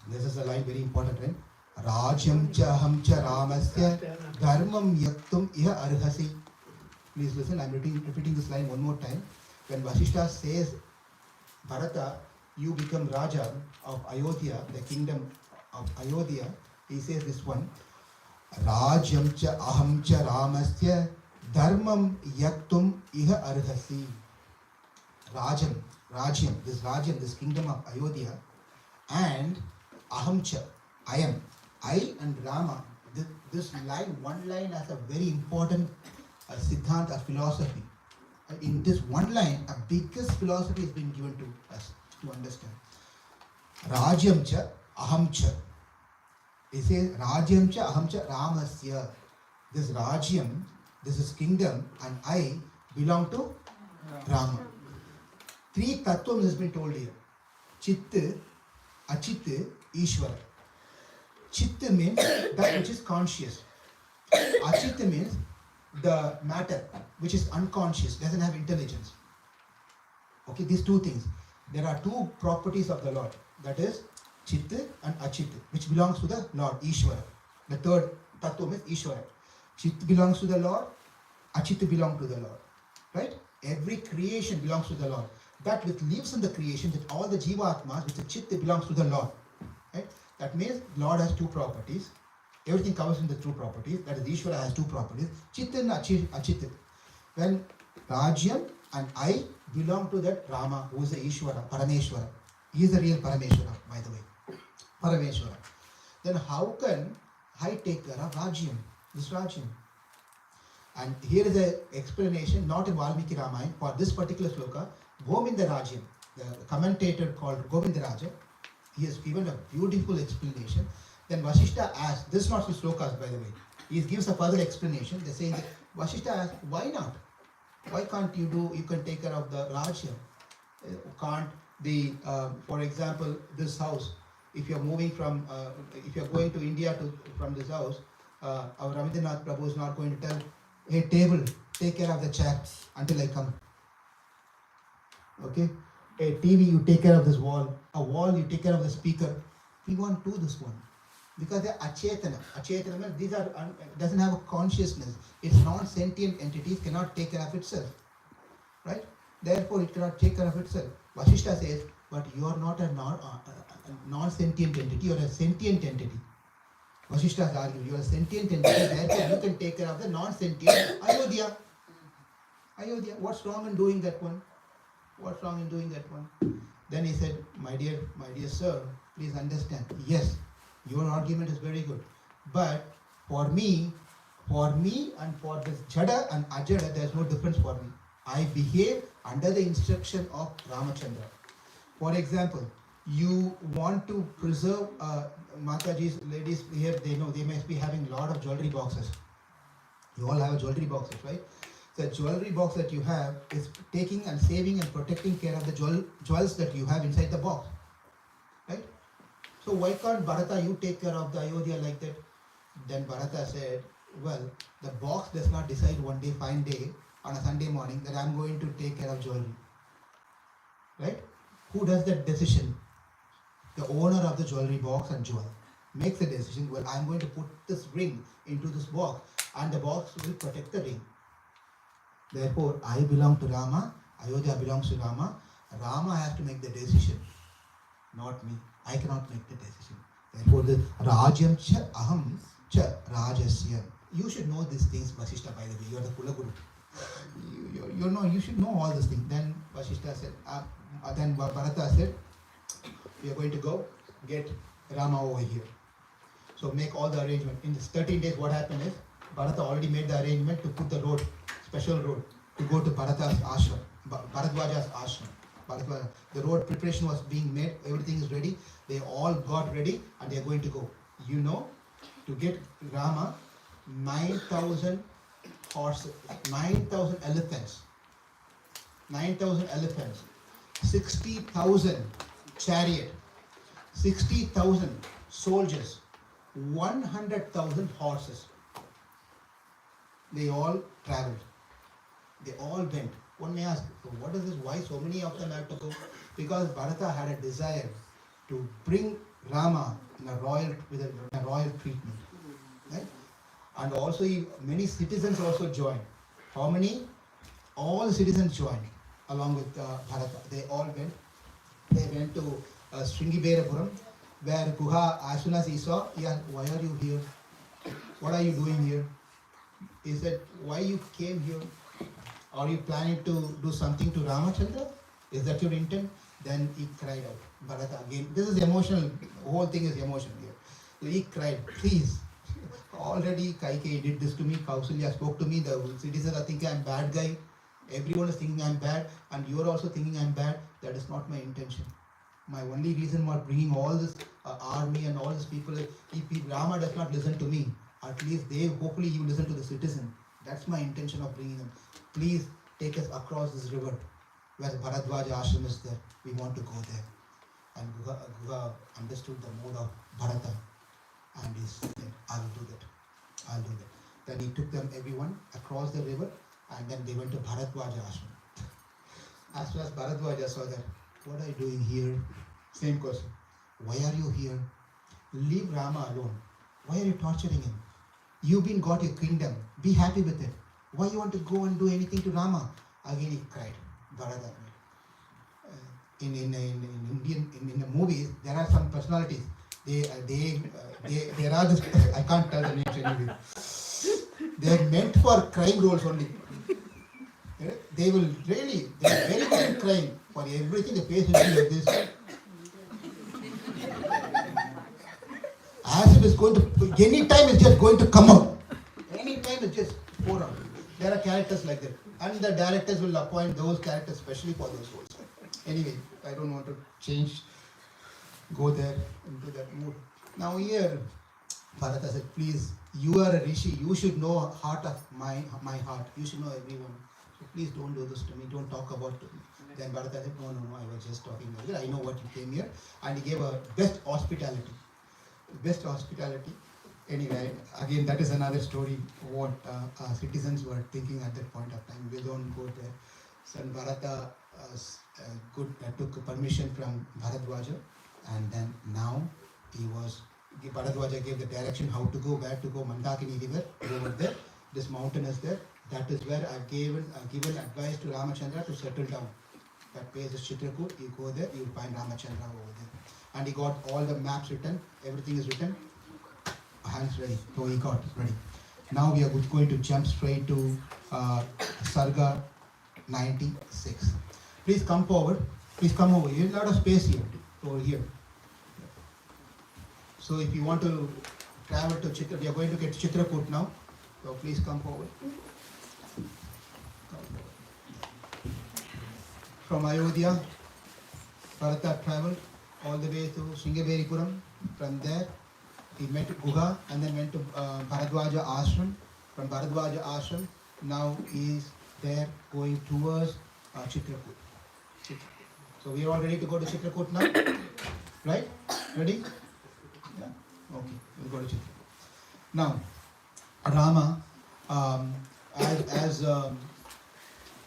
This is a line very important, right? Rajyam cha ham cha Ramasya Dharmam yaktum iha arhasi. Please listen, I am repeating this line one more time. When Vashishta says, Bharata, you become Raja of Ayodhya, the kingdom of Ayodhya, he says this one, Rajyam cha aham cha Ramasya Dharmam yaktum iha arhasi. Rajyam, this kingdom of Ayodhya, and ahamcha, I am. I and Rama, this line, one line has a very important siddhanta, philosophy. In this one line, a biggest philosophy has been given to us to understand. Rajyam cha ahamcha. It says Rajyam cha ahamcha Ramasya. This Rajyam, this is kingdom, and I belong to Rama. Three tattvams has been told here. Chitta, Achitta, Ishvara. Chitta means that which is conscious. Achitta means the matter which is unconscious, doesn't have intelligence. Okay, these two things. There are two properties of the Lord. That is Chitta and Achitta, which belongs to the Lord, Ishvara. The third tattva is Ishvara. Chitta belongs to the Lord, Achitta belongs to the Lord. Right? Every creation belongs to the Lord. That which lives in the creation, that all the Jivatmas, which the Chitta belongs to the Lord. Right? That means Lord has two properties. Everything covers in the two properties. That is, Ishvara has two properties. Chitta and Achitta. When Rajyam and I belong to that Rama, who is the Ishvara, Parameshwara. He is the real Parameshwara, by the way. Parameshwara. Then how can I take care of Rajyam? This Rajyam. And here is an explanation, not in Valmiki Ramayana, for this particular sloka, Govinda Rajyam. The commentator called Govinda Raja, he has given a beautiful explanation. Then Vashishta asks, this is not his slokas, by the way. He gives a further explanation. They say that Vashishta asks, why not? Why can't you can take care of the Rajyam? Can't the, for example, this house, if you're moving from, if you're going to India from this house, our Ravindranath Prabhu is not going to tell, hey table, take care of the chair until I come. Okay? A TV, you take care of this wall. A wall, you take care of the speaker. We won't do this one. Because they're achetana. Achetana means these are doesn't have a consciousness. It's non-sentient entities, cannot take care of itself. Right? Therefore, it cannot take care of itself. Vashishta says, but you are not a non-sentient entity, you are a sentient entity. Vashishta has argued, you are a sentient entity, therefore you can take care of the non-sentient Ayodhya. Ayodhya, what's wrong in doing that one? What's wrong in doing that one? Then he said, my dear sir, please understand. Yes, your argument is very good. But for me and for this Jada and Ajada, there is no difference for me. I behave under the instruction of Ramachandra. For example, you want to preserve Mataji's ladies here, they know they must be having a lot of jewelry boxes. You all have jewelry boxes, right? The jewelry box that you have is taking and saving and protecting care of the jewels that you have inside the box, right? So why can't Bharata, you take care of the Ayodhya like that? Then Bharata said, well, the box does not decide one day, fine day, on a Sunday morning that I'm going to take care of jewelry, right? Who does that decision? The owner of the jewelry box and jewel makes the decision, well, I'm going to put this ring into this box and the box will protect the ring. Therefore, I belong to Rama, Ayodhya belongs to Rama. Rama has to make the decision, not me. I cannot make the decision. Therefore, the Rajyam cha aham cha Rajasya. You should know these things, Vasishta, by the way. You are the Kula Guru. You should know all these things. Then Vasishta said, then Bharata said, we are going to go get Rama over here. So make all the arrangement. In this 13 days, what happened is, Bharata already made the arrangement to put the road, special road, to go to Bharata's ashram, Bharadwaja's ashram. The road preparation was being made, everything is ready. They all got ready and they are going to go. You know, to get Rama, 9,000 horses, 9,000 elephants, 60,000 chariot, 60,000 soldiers, 100,000 horses. They all traveled. They all went. One may ask, what is this? Why so many of them have to go? Because Bharata had a desire to bring Rama in a royal treatment, right? And also many citizens also joined. How many? All the citizens joined along with Bharata. They all went. They went to Sringiberapuram, where Guha, as soon as he saw, yeah, why are you here? What are you doing here? He said, why you came here? Are you planning to do something to Ramachandra? Is that your intent? Then he cried out. Bharata again, this is emotional, the whole thing is emotional here. So he cried, please, already Kaikeyi did this to me, Kausalya spoke to me, the citizens are thinking I'm bad guy, everyone is thinking I'm bad, and you are also thinking I'm bad. That is not my intention. My only reason for bringing all this army and all these people, if Rama does not listen to me, at least hopefully you listen to the citizen. That's my intention of bringing them. Please take us across this river where Bharadwaja ashram is there. We want to go there. And Guha understood the mode of Bharata and he said, I will do that. I'll do that. Then he took them, everyone, across the river and then they went to Bharadwaja ashram. As soon as Bharadwaja saw that, what are you doing here? Same question. Why are you here? Leave Rama alone. Why are you torturing him? You've been got your kingdom. Be happy with it. Why you want to go and do anything to Rama? Again he cried. Bharata. In the movies, there are some personalities. There are this. I can't tell the names anyway. They are meant for crime roles only. They are very good at crime. For everything, the face will be like this. As if it's going to, any time it's just going to come out. Any time it's just pour out. There are characters like that. And the directors will appoint those characters especially for those roles. Anyway, I don't want to go there into that mood. Now here, Bharata said, please, you are a rishi. You should know heart of my heart. You should know everyone. So please don't do this to me. Don't talk about it. Then Bharata said, no, I was just talking about it. I know what you came here. And he gave a best hospitality. Anyway, again, that is another story, what citizens were thinking at that point of time. We don't go there. So Bharata took permission from Bharadwaja, and then now Bharadwaja gave the direction how to go, where to go. Mandakini river, over there. This mountain is there. That is where I've given advice to Ramachandra to settle down. That place is Chitrakuta. You go there, you'll find Ramachandra over there. And he got all the maps written, everything is written, hands ready. So he got ready. Now we are going to jump straight to Sarga 96. Please come forward. Please come over. There's a lot of space here, over here. So if you want to travel to Chitrakuta, we are going to get Chitrakuta now. So please come forward. From Ayodhya, Bharata traveled all the way to Sringiberapuram. From there, he met Guha and then went to Bharadwaja ashram. from Bharadwaja Ashram. Now he is there going towards Chitrakuta. So we are all ready to go to Chitrakuta now? Right? Ready? Yeah. Okay, we'll go to Chitrakuta. Now, Rama, as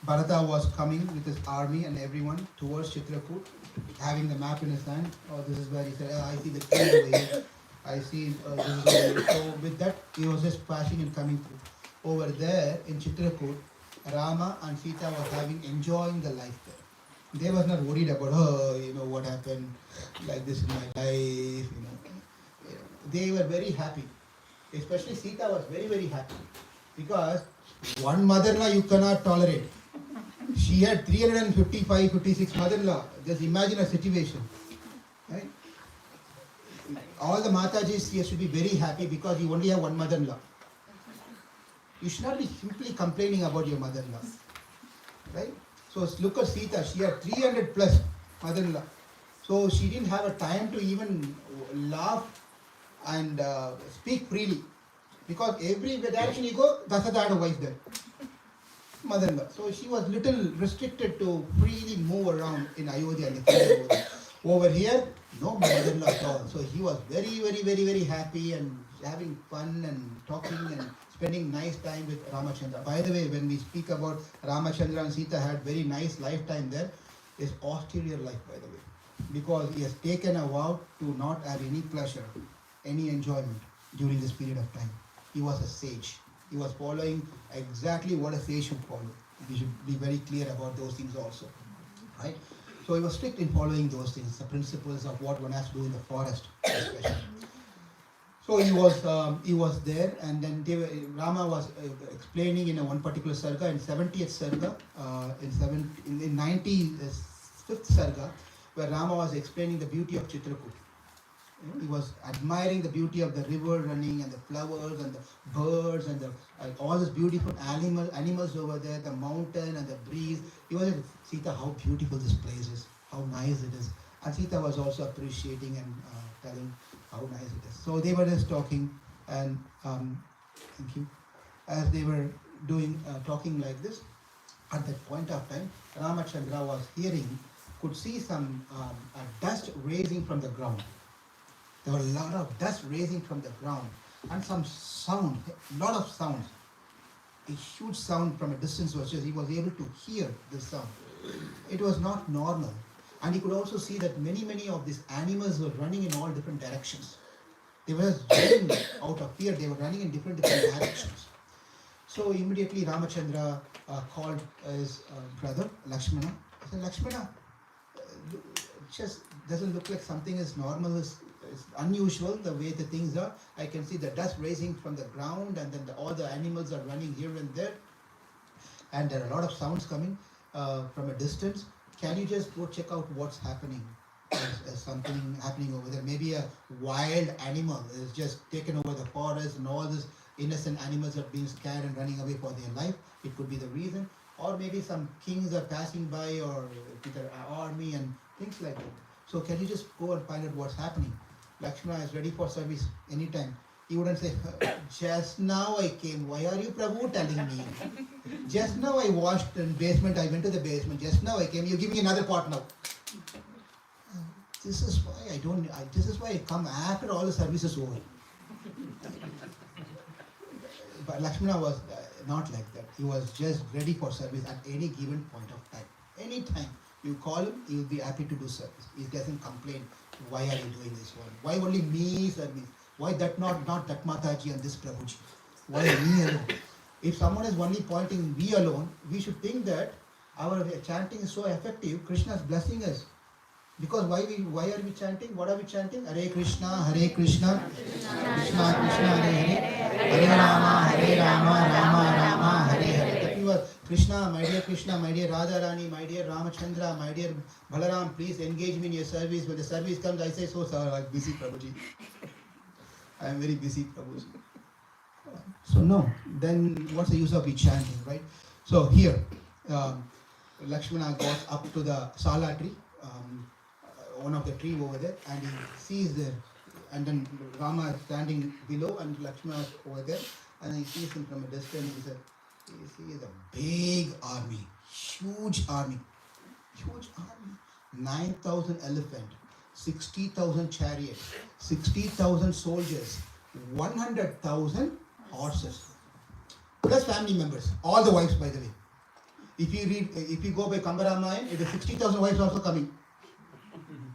Bharata was coming with his army and everyone towards Chitrakoot, having the map in his hand. Oh, this is where he said, I see the tree over here. I see this is over here. So with that, he was just passing and coming through. Over there in Chitrakoot, Rama and Sita was enjoying the life there. They was not worried about, what happened like this in my life. They were very happy. Especially Sita was very, very happy. Because one mother-in-law you cannot tolerate. She had 355, 56 mother-in-law. Just imagine a situation. Right? All the Matajis, you should be very happy because you only have one mother-in-law. You should not be simply complaining about your mother-in-law. Right? So look at Sita. She had 300 plus mother-in-law. So she didn't have a time to even laugh and speak freely. Because every direction you go, Dasada had a wife there. Mother-in-law. So she was little restricted to freely move around in Ayodhya and the kingdom over here, no mother-in-law at all. So he was very, very, very, very happy and having fun and talking and spending nice time with Ramachandra. By the way, when we speak about Ramachandra and Sita had very nice lifetime there, is austere life, by the way. Because he has taken a vow to not have any pleasure, any enjoyment during this period of time. He was a sage. He was following exactly what a sage should follow. We should be very clear about those things also, right? So he was strict in following those things, the principles of what one has to do in the forest, especially. So he was there, and then Rama was explaining in one particular sarga, in 70th sarga, in 95th sarga, where Rama was explaining the beauty of Chitrakuta. He was admiring the beauty of the river running and the flowers and the birds and all these beautiful animals over there, the mountain and the breeze. He was like, Sita, how beautiful this place is, how nice it is. And Sita was also appreciating and telling how nice it is. So they were just talking, and thank you. As they were talking like this, at that point of time, Ramachandra was could see some dust raising from the ground. There were a lot of dust raising from the ground and some sound, a lot of sounds. A huge sound from a distance was just, he was able to hear the sound. It was not normal. And he could also see that many of these animals were running in all different directions. They were running out of fear, they were running in different directions. So immediately Ramachandra called his brother, Lakshmana. He said, Lakshmana, it just doesn't look like something is normal, it's unusual the way the things are. I can see the dust raising from the ground, and then all the animals are running here and there. And there are a lot of sounds coming from a distance. Can you just go check out what's happening? There's something happening over there. Maybe a wild animal is just taken over the forest, and all these innocent animals are being scared and running away for their life. It could be the reason. Or maybe some kings are passing by, or with their army and things like that. So can you just go and find out what's happening? Lakshmana is ready for service anytime. He wouldn't say, just now I came, why are you Prabhu telling me? Just now I washed in basement, I went to the basement, just now I came, you give me another pot now. This is why I come after all the service is over. But Lakshmana was not like that. He was just ready for service at any given point of time. Anytime you call him, he will be happy to do service. He doesn't complain. Why are you doing this one? Why only me service? Why that not that Mataji and this Prabhuji? Why me alone? If someone is only pointing we alone, we should think that our chanting is so effective, Krishna is blessing us. Because why are we chanting? What are we chanting? Hare Krishna, Krishna Krishna, Hare Hare, Hare Rama, Rama Rama, Hare Hare. That was Krishna, my dear Radha Rani, my dear Ramachandra, my dear Balaram, please engage me in your service. When the service comes, I say, so sir, I'm busy, Prabhuji. I am very busy, Prabhuji. So no, then what's the use of chanting, right? So here, Lakshmana goes up to the Sala tree, one of the tree over there, and he sees there, and then Rama is standing below and Lakshmana is over there, And he sees him from a distance. He said, he is a big army, huge army, 9,000 elephants, 60,000 chariots, 60,000 soldiers, 100,000 horses, plus family members, all the wives, by the way. If you go by Kambaramayan, it is 60,000 wives also coming.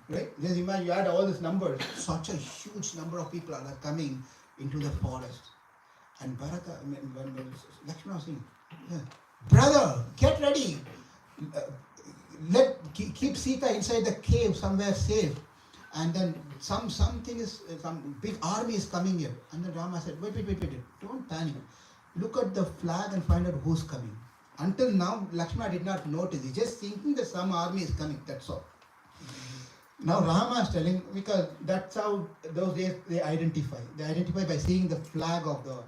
Right? Just imagine you add all these numbers, such a huge number of people are coming into the forest. And Bharata, when Lakshmana was saying, brother, get ready. Keep Sita inside the cave somewhere safe. And then some big army is coming here. And then Rama said, wait, don't panic. Look at the flag and find out who's coming. Until now, Lakshmana did not notice. He's just thinking that some army is coming, that's all. Now Rama is telling, because that's how those days they identify. They identify by seeing the flag of the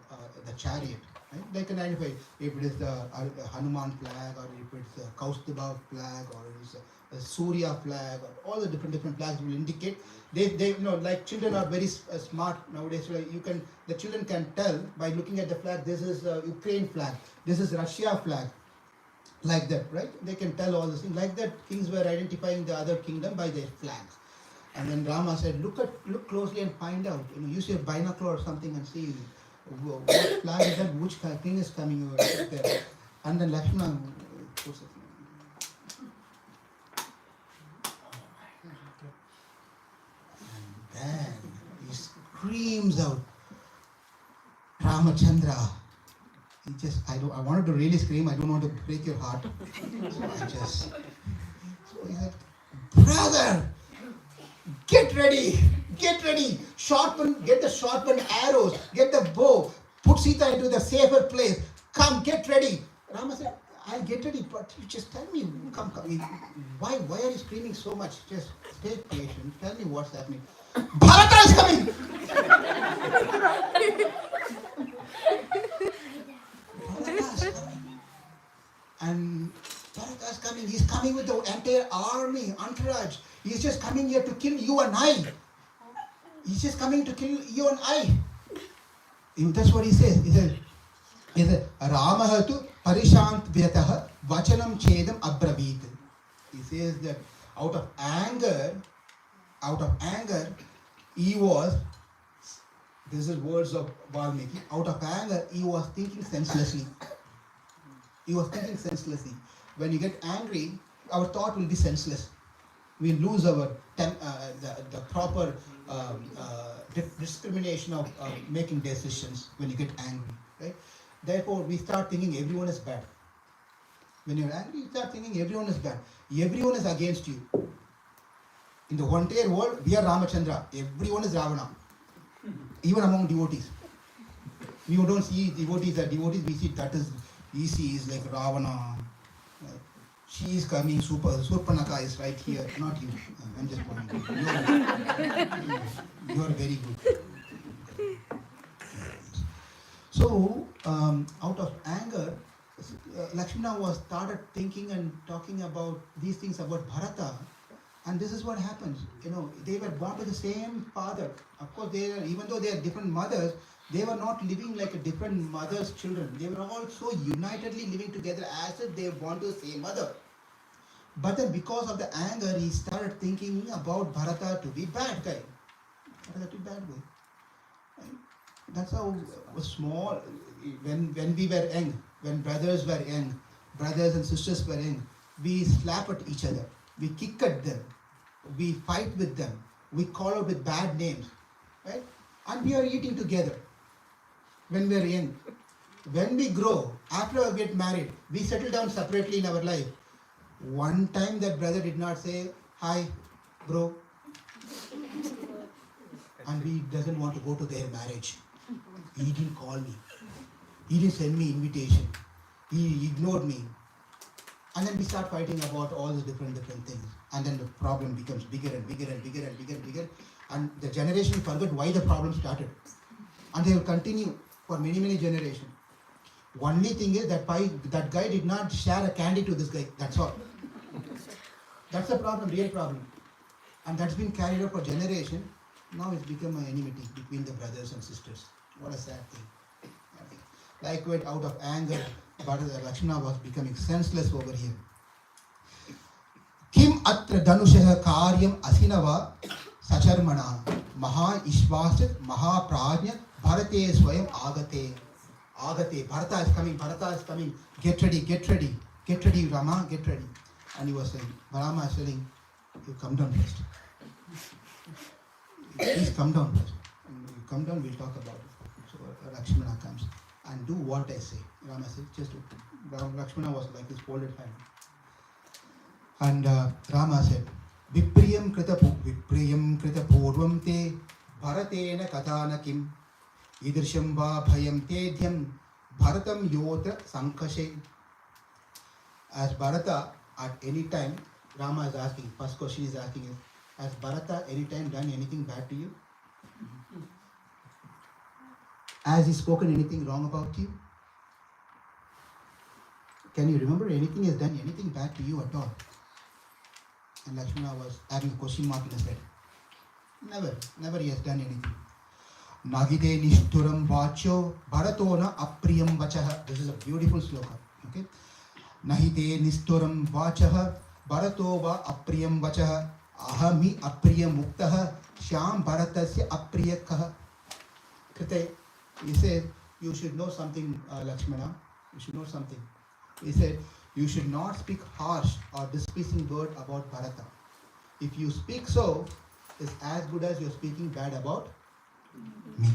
chariot. Right? They can identify if it is the Hanuman flag, or if it's the Kaustubha flag, or it's a Surya flag, or all the different flags will indicate. They like children are very smart nowadays. So the children can tell by looking at the flag. This is Ukraine flag. This is Russia flag. Like that, right? They can tell all these things. Like that, kings were identifying the other kingdom by their flags. And then Rama said, look closely and find out. Use your binocular or something and see what flag is that, which king is coming over there. And then Lakshmana puts it. And then he screams out, Ramachandra. I wanted to really scream, I don't want to break your heart. So he said, brother, get ready, get the sharpened arrows, get the bow, put Sita into the safer place, come, get ready. Rama said, I'll get ready, but you just tell me, come. Why are you screaming so much? Just stay patient, tell me what's happening. Bharata is coming! And Bharata is coming. He's coming with the entire army, entourage. He's just coming here to kill you and I. He's just coming to kill you and I. That's what he says. He says, Ramahatu parishant vyataha vachanam chedam abravit. He says that out of anger, he was, this is words of Valmiki, out of anger, he was thinking senselessly. When you get angry, our thought will be senseless. We lose our the proper discrimination of making decisions when you get angry. Right? Therefore, we start thinking everyone is bad. When you're angry, you start thinking everyone is bad. Everyone is against you. In the entire world, we are Ramachandra. Everyone is Ravana. Even among devotees. We don't see devotees as devotees. We see that is easy, is like Ravana. She is coming, Surpanaka is right here, not you. I'm just pointing. You are very good. So, out of anger, Lakshmana was started thinking and talking about these things about Bharata. And this is what happens. They were born to the same father. Of course, even though they are different mothers, they were not living like a different mother's children. They were all so unitedly living together as if they were born to the same mother. But then because of the anger, he started thinking about Bharata to be bad guy. Bharata to be bad boy. Right? That's how small, when we were young, when brothers were young, brothers and sisters were young, we slap at each other. We kick at them. We fight with them. We call out with bad names. Right? And we are eating together when we are young. When we grow, after we get married, we settle down separately in our life. One time that brother did not say, hi, bro. And he doesn't want to go to their marriage. He didn't call me. He didn't send me invitation. He ignored me. And then we start fighting about all the different things. And then the problem becomes bigger and bigger and bigger and bigger and bigger. And the generation forget why the problem started. And they will continue for many, many generations. Only thing is that that guy did not share a candy to this guy. That's all. That's the problem, real problem. And that's been carried out for generation. Now it's become an enmity between the brothers and sisters. What a sad thing. Like when out of anger, but Lakshmana was becoming senseless over here. Kim atra danushah karyam asinava sacharmana maha ishvasit maha prajna bharate swayam agate. Agate, Bharata is coming, Bharata is coming. Get ready, get ready, get ready, Rama, get ready. And he was saying, Rama is telling, you come down first. Please come down first. And you come down, we'll talk about it. So Lakshmana comes and do what I say. Rama said, just do. Lakshmana was like his folded hand. And Rama said, Vipriyam krita purvam te bharatena katana kim idrisham va bhayam tedhyam bharatam yotra sankashe. As Bharata, at any time, Rama is asking, first question is asking is, has Bharata any time done anything bad to you? Has he spoken anything wrong about you? Can you remember anything he has done anything bad to you at all? And Lakshmana was having a question mark in his head. Never he has done anything. Nagide nishturam vacho bharatona apriyam vachaha. This is a beautiful sloka. Okay. Nahite nisturam vachah bharato va apriyam vachah ahami apriyam muktaha shyam bharatasya apriyakah. Krite, he said, you should know something, Lakshmana. You should know something. He said, you should not speak harsh or displeasing word about Bharata. If you speak so, it's as good as you're speaking bad about me.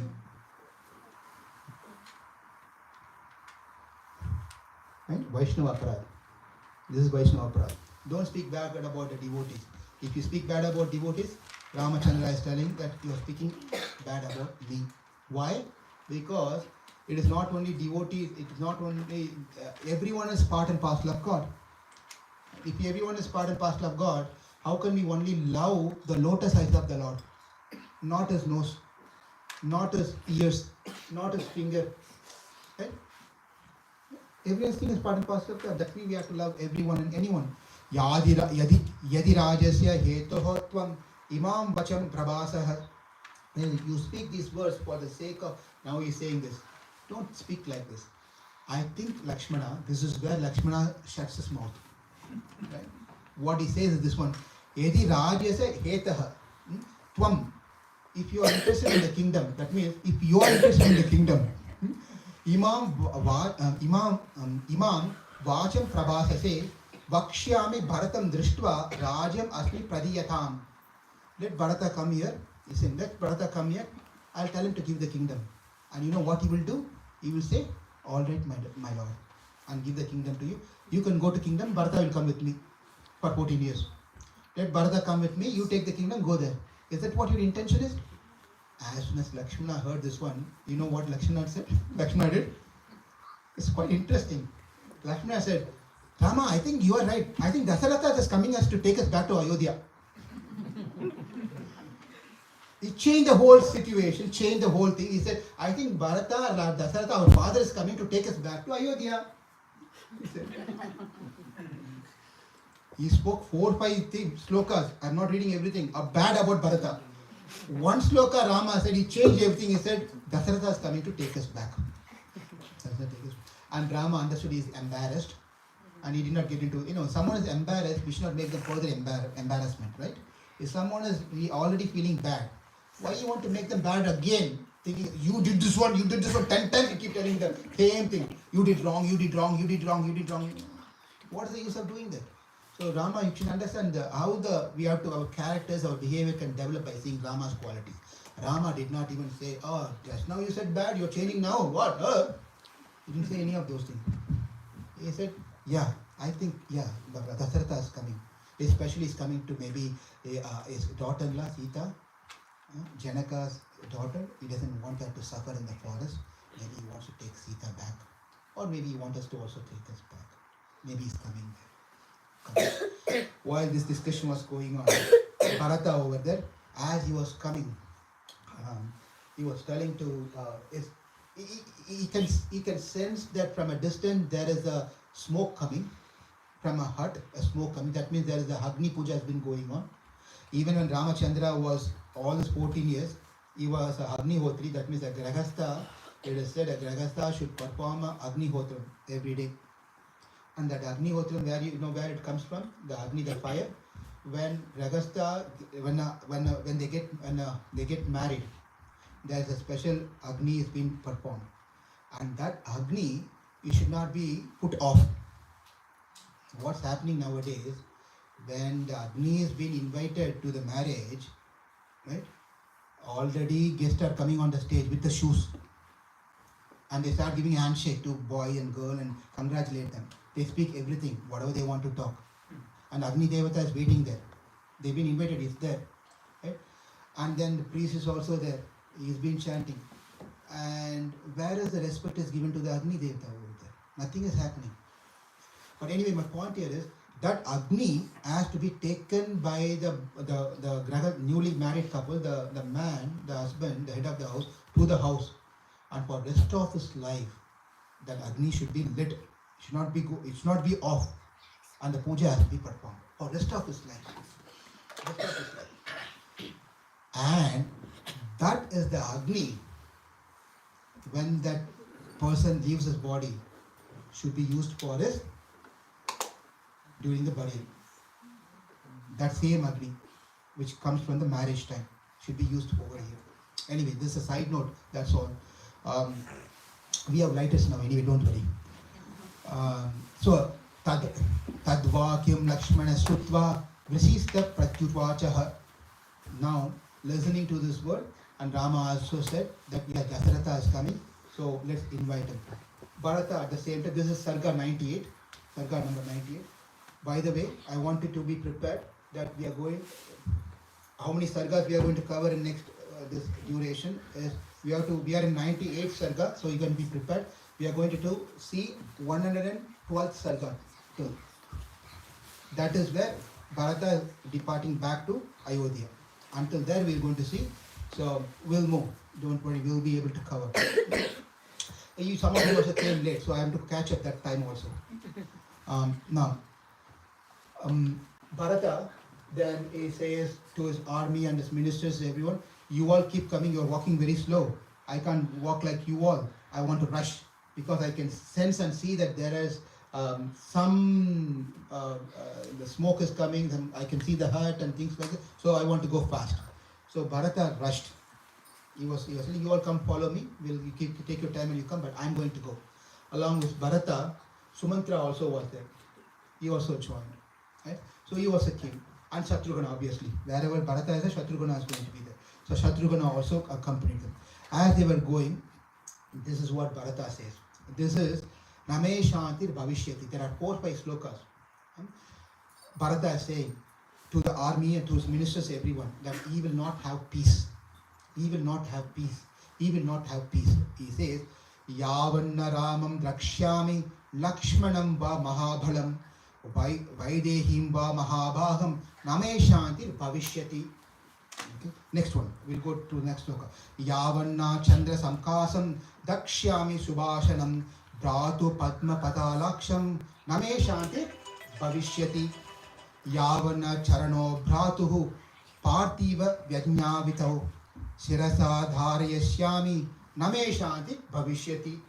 Right? Vaishnava Aparad. This is Vaishnava Aparad. Don't speak bad about the devotees. If you speak bad about devotees, Ramachandra is telling that you are speaking bad about me. Why? Because it is not only devotees, it is not only, everyone is part and parcel of God. If everyone is part and parcel of God, how can we only love the lotus eyes of the Lord? Not his nose, not his ears, not his finger. Right? Everything is part and parcel of God. That means we have to love everyone and anyone. Yadi rajasya hetohotvam imam vacham prabhasah. You speak these words for the sake of, now he's saying this. Don't speak like this. I think Lakshmana, this is where Lakshmana shuts his mouth. Right? What he says is this one. Yadi rajasya hetaha. Tvam. If you are interested in the kingdom, that means if you are interested in the kingdom, Imam Vacham Prabhasase Vakshyami Bharatam Drishtva Rajam Asmi Pradiyatam. Let Bharata come here. He said, let Bharata come here. I'll tell him to give the kingdom. And you know what he will do? He will say, all right, my lord, and give the kingdom to you. You can go to kingdom. Bharata will come with me for 14 years. Let Bharata come with me. You take the kingdom, go there. Is that what your intention is? As soon as Lakshmana heard this one, you know what Lakshmana said? Lakshmana did? It's quite interesting. Lakshmana said, Rama, I think you are right. I think Dasaratha is coming us to take us back to Ayodhya. He changed the whole situation, changed the whole thing. He said, I think Bharata, Dasaratha, our father is coming to take us back to Ayodhya. He said. He spoke 4 or 5 slokas. I'm not reading everything. Bad about Bharata. One sloka Rama said, he changed everything. He said, Dasaratha is coming to take us back. And Rama understood he is embarrassed. And he did not get into, someone is embarrassed, we should not make them further embarrassment, right? If someone is already feeling bad, why you want to make them bad again? Thinking, you did this one, 10 times, you keep telling them same thing. You did wrong, you did wrong, you did wrong, you did wrong. What is the use of doing that? So Rama, you should understand how our characters, our behavior can develop by seeing Rama's qualities. Rama did not even say, oh, just now you said bad, you're changing now, what? He didn't say any of those things. He said, yeah, I think, Dasaratha is coming. Especially is coming to maybe his daughter-in-law, Sita, Janaka's daughter. He doesn't want her to suffer in the forest. Maybe he wants to take Sita back. Or maybe he wants us to also take us back. Maybe he's coming there. While this discussion was going on, Bharata over there, as he was coming, he was telling to, he can sense that from a distance there is a smoke coming from a hut, a smoke coming. That means there is a Agni Puja has been going on. Even when Ramachandra was all his 14 years, he was a Agni Hotri, that means a Grahastha it is said that Grahastha should perform a Agnihotram every day. And that Agnihotram, where you know where it comes from, the Agni, the fire. When Grahastha, when they get married, there is a special Agni is being performed, and that Agni, it should not be put off. What's happening nowadays, when the Agni is being invited to the marriage, right? Already guests are coming on the stage with the shoes, and they start giving a handshake to boy and girl and congratulate them. They speak everything, whatever they want to talk, and Agni Devata is waiting there. They've been invited, he's there, right? And then the priest is also there. He's been chanting, and whereas the respect is given to the Agni Devata over there, nothing is happening. But anyway, my point here is that Agni has to be taken by the newly married couple, the man, the husband, the head of the house, to the house, and for rest of his life, that Agni should be lit. It should not be off, and the puja has to be performed for rest of his life. Rest of his life. And that is the Agni, when that person leaves his body, should be used for his during the burial. That same Agni, which comes from the marriage time, should be used over here. Anyway, this is a side note, that's all. We have lighters now, anyway, don't worry. So, Tadvakyam Lakshmana Shrutva Vrishista Pratyutvachaha. Now, listening to this word, and Rama also said that Dasharatha is coming, so let's invite him. Bharata at the same time, this is Sarga 98, Sarga number 98. By the way, I wanted to be prepared that we are going, how many sargas we are going to cover in next this duration is, we are in 98th sarga, so you can be prepared. We are going to see 112th sarga. So that is where Bharata is departing back to Ayodhya. Until there we are going to see. So we'll move. Don't worry, we'll be able to cover. Some of you also came late, so I have to catch up that time also. Now, Bharata then he says to his army and his ministers, everyone, you all keep coming, you're walking very slow. I can't walk like you all. I want to rush because I can sense and see that there is the smoke is coming, I can see the hut and things like that. So I want to go fast. So Bharata rushed. He was saying, you all come follow me. You take your time and you come, but I'm going to go. Along with Bharata, Sumantra also was there. He also joined. Right? So he was a king. And Chitrakuta, obviously. Wherever Bharata is, Chitrakuta is going to be there. So Chitrakuta also accompanied them. As they were going, this is what Bharata says. This is Name Shantir Bhavishyati. There are 4 or 5 slokas. Bharata is saying to the army and to his ministers, everyone, that he will not have peace. He will not have peace. He will not have peace. He says, Yavanna Ramam Drakshyami Lakshmanam Va Mahabhalam Vaidehim Va Mahabhagam Name Shantir Bhavishyati. Okay. Next one. We'll go to the next sloka. Yavanna Chandra Samkasam Dakshyami Subhashanam Bratu Padma Patalaksham Name Shantir Bhavishyati. Yavanna Charano Bratuhu Parthiva Vyajnavitau Shirasa Dharayashyami Name Shanti Bhavishyati.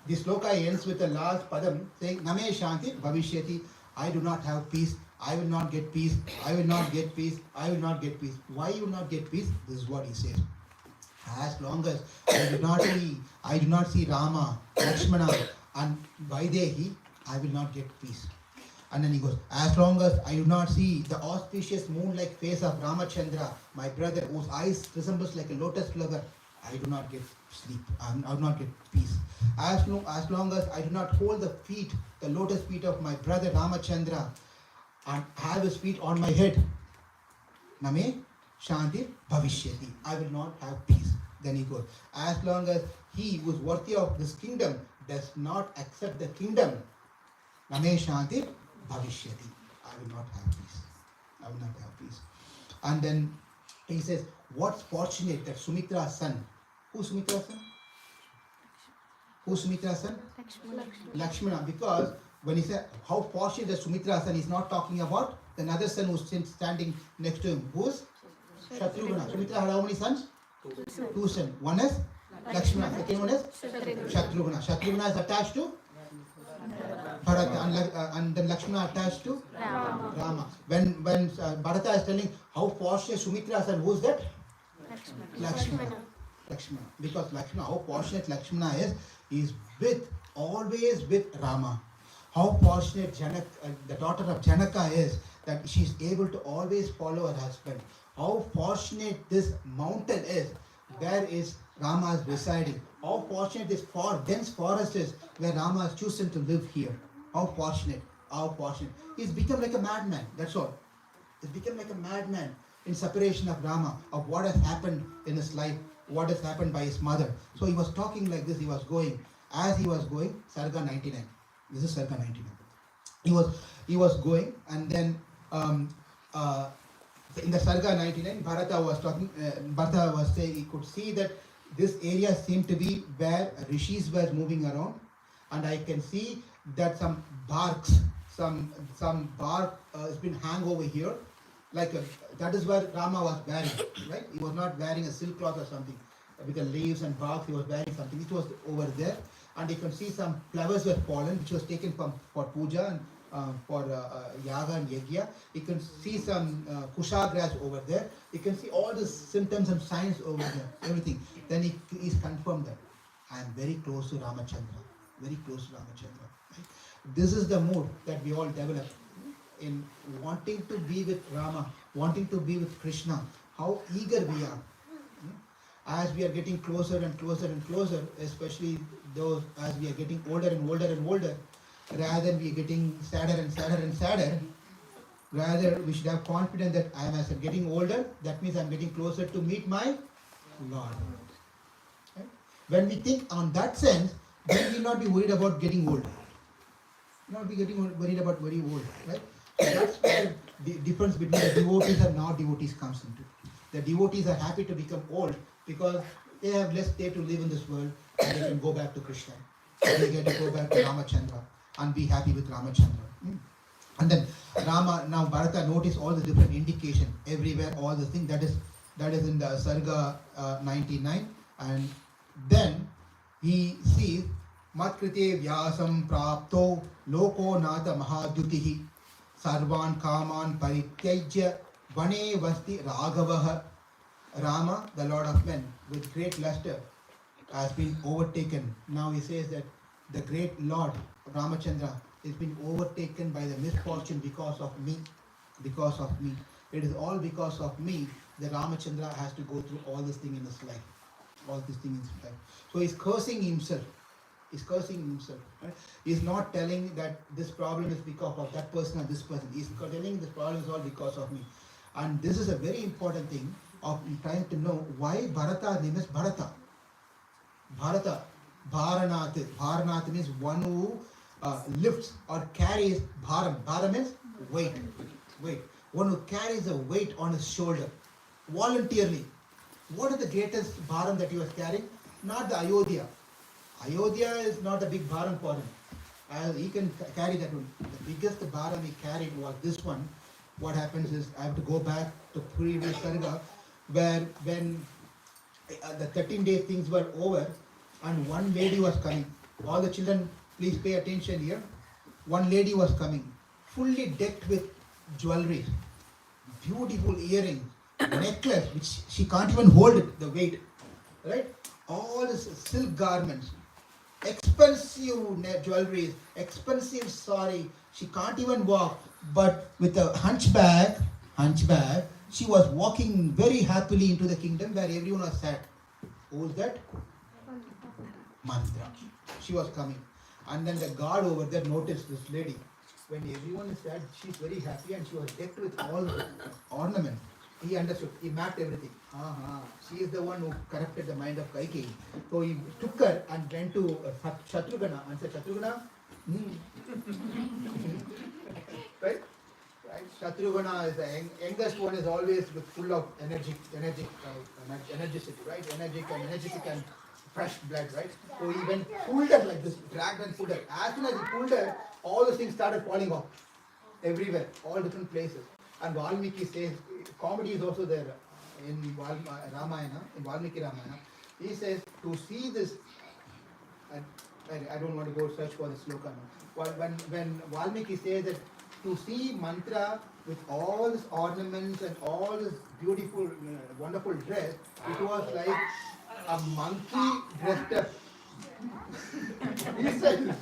This sloka ends with the last padam saying Name Shanti Bhavishyati. I do not have peace. I will not get peace. I will not get peace. I will not get peace. Why you will not get peace? This is what he says. As long as I do not see Rama, Lakshmana and Vaidehi, I will not get peace. And then he goes, as long as I do not see the auspicious moon-like face of Ramachandra, my brother, whose eyes resembles like a lotus flower, I do not get sleep. I do not get peace. As long as I do not hold the feet, the lotus feet of my brother Ramachandra, and have his feet on my head, Name Shanti Bhavishyati. I will not have peace. Then he goes, as long as he who is worthy of this kingdom does not accept the kingdom, Name Shanti Bhavishyati. I will not have peace. I will not have peace. And then he says, what's fortunate that Sumitra's son, who's Sumitra's son? Who's Sumitra's son? Lakshmana. Because when he said how fortunate that Sumitra's son, he's not talking about another son who's standing next to him. Who's? Shatrugna. Sumitra had how many sons? 2 sons. One is Lakshmana. Second one is Shatrugna. Shatrugna is attached to Bharata, and then Lakshmana attached to Rama. When Bharata is telling how fortunate Sumitra is, and who is that? Lakshmana. Lakshmana. Because Lakshmana, how fortunate Lakshmana is always with Rama. How fortunate the daughter of Janaka is, that she is able to always follow her husband. How fortunate this mountain is, where is Rama is residing. How fortunate this dense forest is, where Rama has chosen to live here. How fortunate. How fortunate. He's become like a madman, that's all. He's become like a madman in separation of Rama, of what has happened in his life, what has happened by his mother. So he was talking like this, he was going. As he was going, Sarga 99. This is Sarga 99. He was going, and then in the Sarga 99, Bharata was talking. Bharata was saying he could see that this area seemed to be where rishis were moving around, and I can see that some barks, some bark has been hung over here, that is where Rama was wearing, right? He was not wearing a silk cloth or something with the leaves and bark. He was wearing something which was over there, and you can see some flowers were fallen, which was taken for puja and for yaga and yagya. You can see some kusha grass over there. You can see all the symptoms and signs over there, everything. Then he's confirmed that I am very close to Ramachandra, very close to Ramachandra. Right? This is the mood that we all develop in wanting to be with Rama, wanting to be with Krishna. How eager we are. As we are getting closer and closer and closer, especially those as we are getting older and older and older, rather than we are getting sadder and sadder and sadder, rather we should have confidence that as I'm getting older, that means I'm getting closer to meet my Lord. Right? When we think on that sense, then we will not be worried about getting old. Not be getting worried about very old, right? So that's where the difference between the devotees and non-devotees comes into. The devotees are happy to become old because they have less day to live in this world, and they can go back to Krishna. They get to go back to Ramachandra and be happy with Ramachandra. And then now Bharata noticed all the different indication everywhere, all the things that is in the Sarga 99, and then he sees Matkrite Vyasam Prapto Loko Nata Mahadyutihi Sarvan Kaman Parityajya Vane Vasti Raghavaha. Rama, the Lord of Men, with great luster, has been overtaken. Now he says that the great Lord Ramachandra has been overtaken by the misfortune because of me. Because of me. It is all because of me that Ramachandra has to go through all this thing in his life. All this thing in his life. So he's cursing himself. He's cursing himself. Right? He's not telling that this problem is because of that person or this person. He's telling this problem is all because of me. And this is a very important thing of trying to know why Bharata name is Bharata. Bharata, Bharanath. Bharanath means one who lifts or carries bharam. Bharam means weight. One who carries a weight on his shoulder voluntarily. What is the greatest bharam that he was carrying? Not the Ayodhya. Ayodhya is not a big bharam for him. He can carry that one. The biggest bharam he carried was this one. What happens is, I have to go back to previous Sarga, where when the 13-day things were over, and one lady was coming. All the children, please pay attention here. One lady was coming, fully decked with jewelry, beautiful earrings, necklace, which she can't even hold it, the weight, right? All these silk garments, expensive jewelry, expensive sari. She can't even walk, but with a hunchback, she was walking very happily into the kingdom where everyone was sad. Who was that? Mantra. She was coming. And then the guard over there noticed this lady. When everyone is sad, she's very happy and she was decked with all the ornaments. He understood. He mapped everything. She is the one who corrupted the mind of Kaikeyi. So he took her and went to Shatrugana and said, Shatrugana, right? Shatrugana is the youngest one, is always full of energetic, right? Energetic and fresh blood, right? So he went, pulled her like this, dragged and pulled her. As soon as he pulled her, all the things started falling off everywhere, all different places. And Valmiki says, comedy is also there in Ramayana, in Valmiki Ramayana. He says, to see this, I don't want to go search for the sloka now. When Valmiki says that to see mantra with all these ornaments and all this beautiful, wonderful dress, it was like a monkey dressed up. He said,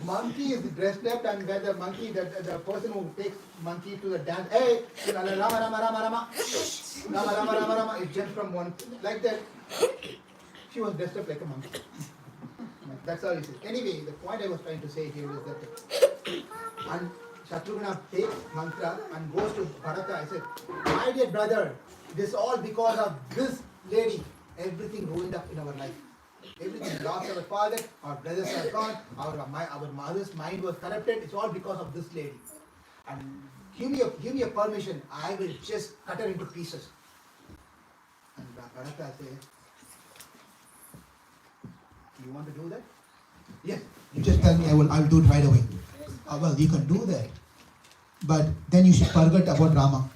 monkey is dressed up, and where the monkey, the person who takes monkey to the dance, hey, Rama, Rama, Rama, Rama, Rama, Rama, Rama, Rama, it jumps from one, like that. She was dressed up like a monkey. That's all he said. Anyway, the point I was trying to say here is that, and Chitrakuta takes mantra and goes to Bharata. I said, my dear brother, this is all because of this lady. Everything ruined up in our life. Everything, lost our father, our brothers are gone, our mother's mind was corrupted. It's all because of this lady. And give me a permission. I will just cut her into pieces. And Bharata says, you want to do that? Yes. You just tell me, I will do it right away. Well, you can do that. But then you should forget about Rama.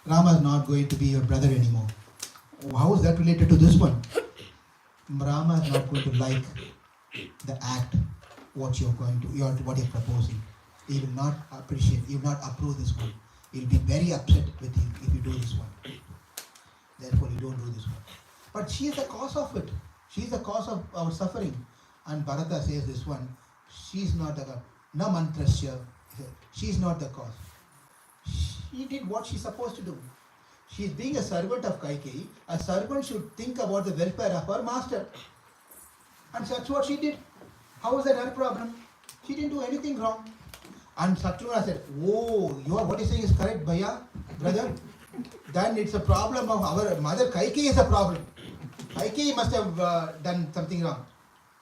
Rama is not going to be your brother anymore. How is that related to this one? Rama is not going to like the act, what you're proposing. He will not appreciate, he will not approve this one. He will be very upset with you if you do this one. Therefore, you don't do this one. But she is the cause of it. She is the cause of our suffering. And Bharata says this one, she is not the cause. Na mantrasya. She is not the cause. She did what she is supposed to do. She is being a servant of Kaikeyi. A servant should think about the welfare of her master. And that's what she did. How was that her problem? She didn't do anything wrong. And Chitrakuta said, oh, what you're saying is correct, Bhaiya, brother. Then it's a problem of our mother Kaikeyi is a problem. Kaikeyi must have done something wrong.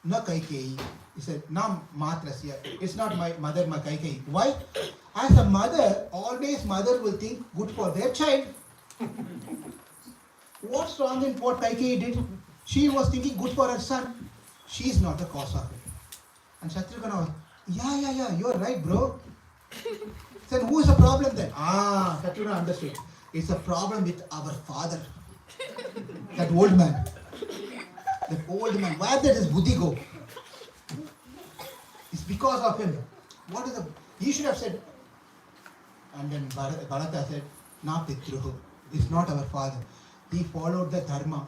No Kaikeyi. He said, na matrasya. It's not my mother, my Kaikeyi. Why? As a mother, always mother will think good for their child. What's wrong in what Kaikeyi did? She was thinking good for her son. She is not the cause of it. And Chitrakuta was, yeah, you're right, bro. Then who is the problem then? Chitrakuta understood. It's a problem with our father. That old man. That old man. Where did his buddhi go? It's because of him. What is the... He should have said... And then Bharata said, na pitruhu. It's not our father. He followed the dharma.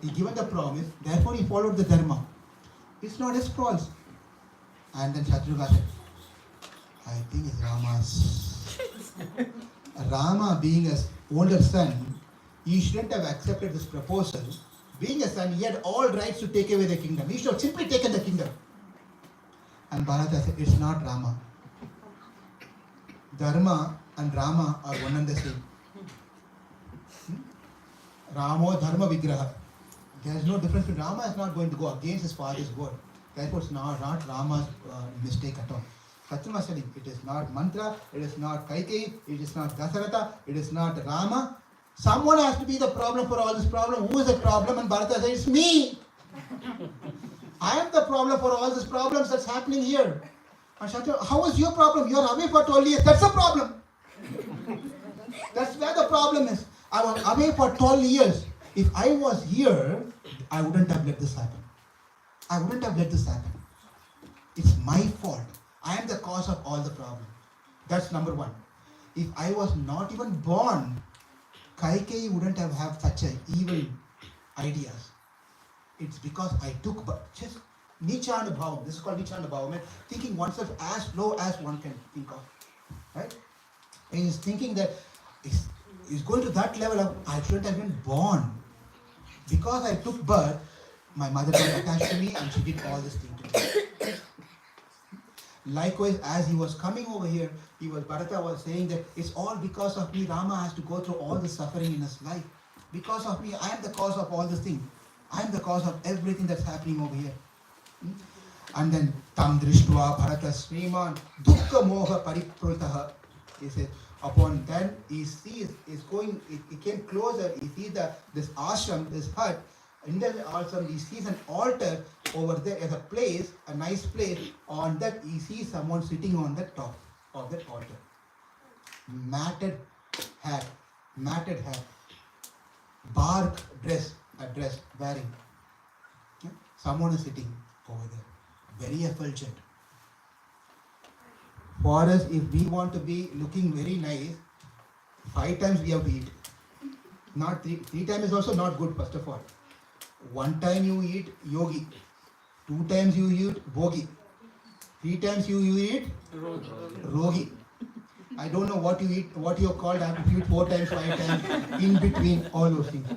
He given the promise. Therefore he followed the dharma. It's not his fault. And then Chitrakuta said, I think it's Rama's. Rama being an older son, he shouldn't have accepted this proposal. Being a son, he had all rights to take away the kingdom. He should have simply taken the kingdom. And Bharata said, it's not Rama. Dharma and Rama are one and the same. Ramo Dharma Vigraha. There is no difference between Rama is not going to go against his father's word. Therefore, it's not Rama's mistake at all. Chitrakuta said it is not mantra, it is not Kaikeyi, it is not Dasharatha, it is not Rama. Someone has to be the problem for all this problem. Who is the problem? And Bharata said, it's me. I am the problem for all these problems that's happening here. And Chitrakuta, how is your problem? You are away for 12 years. That's the problem. That's where the problem is. I was away for 12 years. If I was here, I wouldn't have let this happen. I wouldn't have let this happen. It's my fault. I am the cause of all the problem. That's number one. If I was not even born, Kaikeyi wouldn't have such a evil ideas. It's because I took just Nichanubhavam. This is called Nichanubhavam. Thinking oneself as low as one can think of. Right? And he's thinking that he's going to that level of I shouldn't have been born. Because I took birth, my mother got attached to me and she did all this thing to me. Likewise, as he was coming over here, Bharata was saying that it's all because of me. Rama has to go through all the suffering in his life. Because of me, I am the cause of all this thing. I am the cause of everything that's happening over here. And then, tam drishtva bharata sriman dukkha moha pariprutaha. He said, upon then he sees, he came closer, he sees this ashram, this hut. In the ashram, he sees an altar over there as a place, a nice place. On that, he sees someone sitting on the top of that altar. Matted hat, bark dress, a dress wearing. Yeah? Someone is sitting over there, very effulgent. For us, if we want to be looking very nice, 5 times we have to eat. Not three. 3 times is also not good, first of all. 1 time you eat yogi, 2 times you eat bogi, 3 times you eat rogi. I don't know what you eat, what you're called after you eat 4 times, 5 times, in between all those things.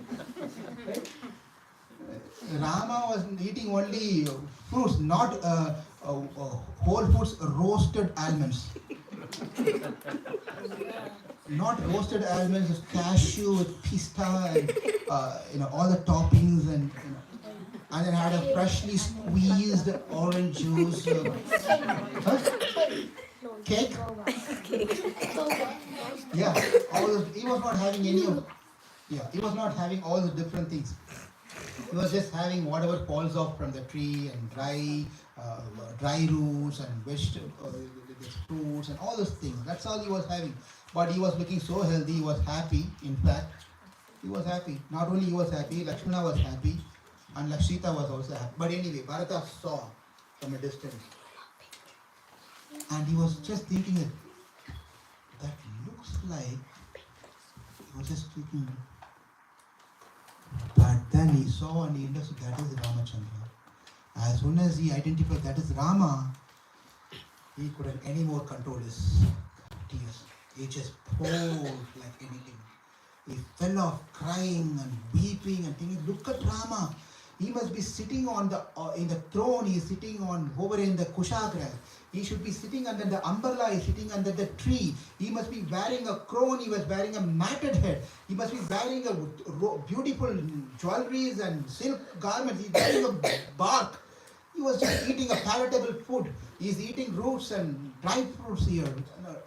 Rama was eating only fruits, not whole foods, roasted almonds. Not roasted almonds, with cashew, with pista, and all the toppings, and then had a freshly squeezed orange juice. Huh? Cake? Yeah, all those, he was not having any of. Yeah, he was not having all the different things. He was just having whatever falls off from the tree, and dry roots and vegetables, fruits and all those things. That's all he was having. But he was looking so healthy. He was happy. In fact, he was happy. Not only he was happy, Lakshmana was happy, and Sita was also happy. But anyway, Bharata saw from a distance, and he was just thinking that looks like. He was just thinking. But then he saw and he understood that is Ramachandra. As soon as he identified that is Rama, he couldn't anymore control his tears. He just poured like anything. He fell off crying and weeping and thinking, look at Rama. He must be sitting on the in the throne. He is sitting on over in the Kushagra. He should be sitting under the umbrella. He is sitting under the tree. He must be wearing a crown. He was wearing a matted head. He must be wearing a beautiful jewelries and silk garments. He is wearing a bark. He was just eating a palatable food. He is eating roots and dry fruits here.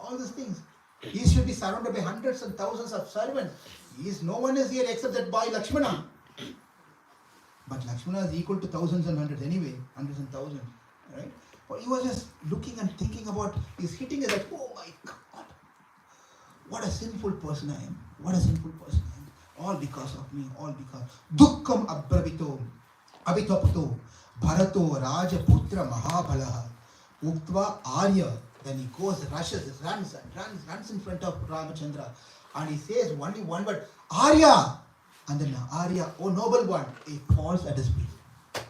All these things. He should be surrounded by hundreds and thousands of servants. No one is here except that boy Lakshmana. But Lakshmana is equal to thousands and hundreds anyway, hundreds and thousands, right? But he was just looking and thinking about, he's hitting it like, oh my God, what a sinful person I am, what a sinful person I am, all because of me, all because. Dukkham abravito, abhitapato, bharato raja putra mahabalaha, uktva arya. Then he goes, rushes, runs in front of Ramachandra, and he says only one word, Arya! And then Arya, oh noble one, he falls at his feet.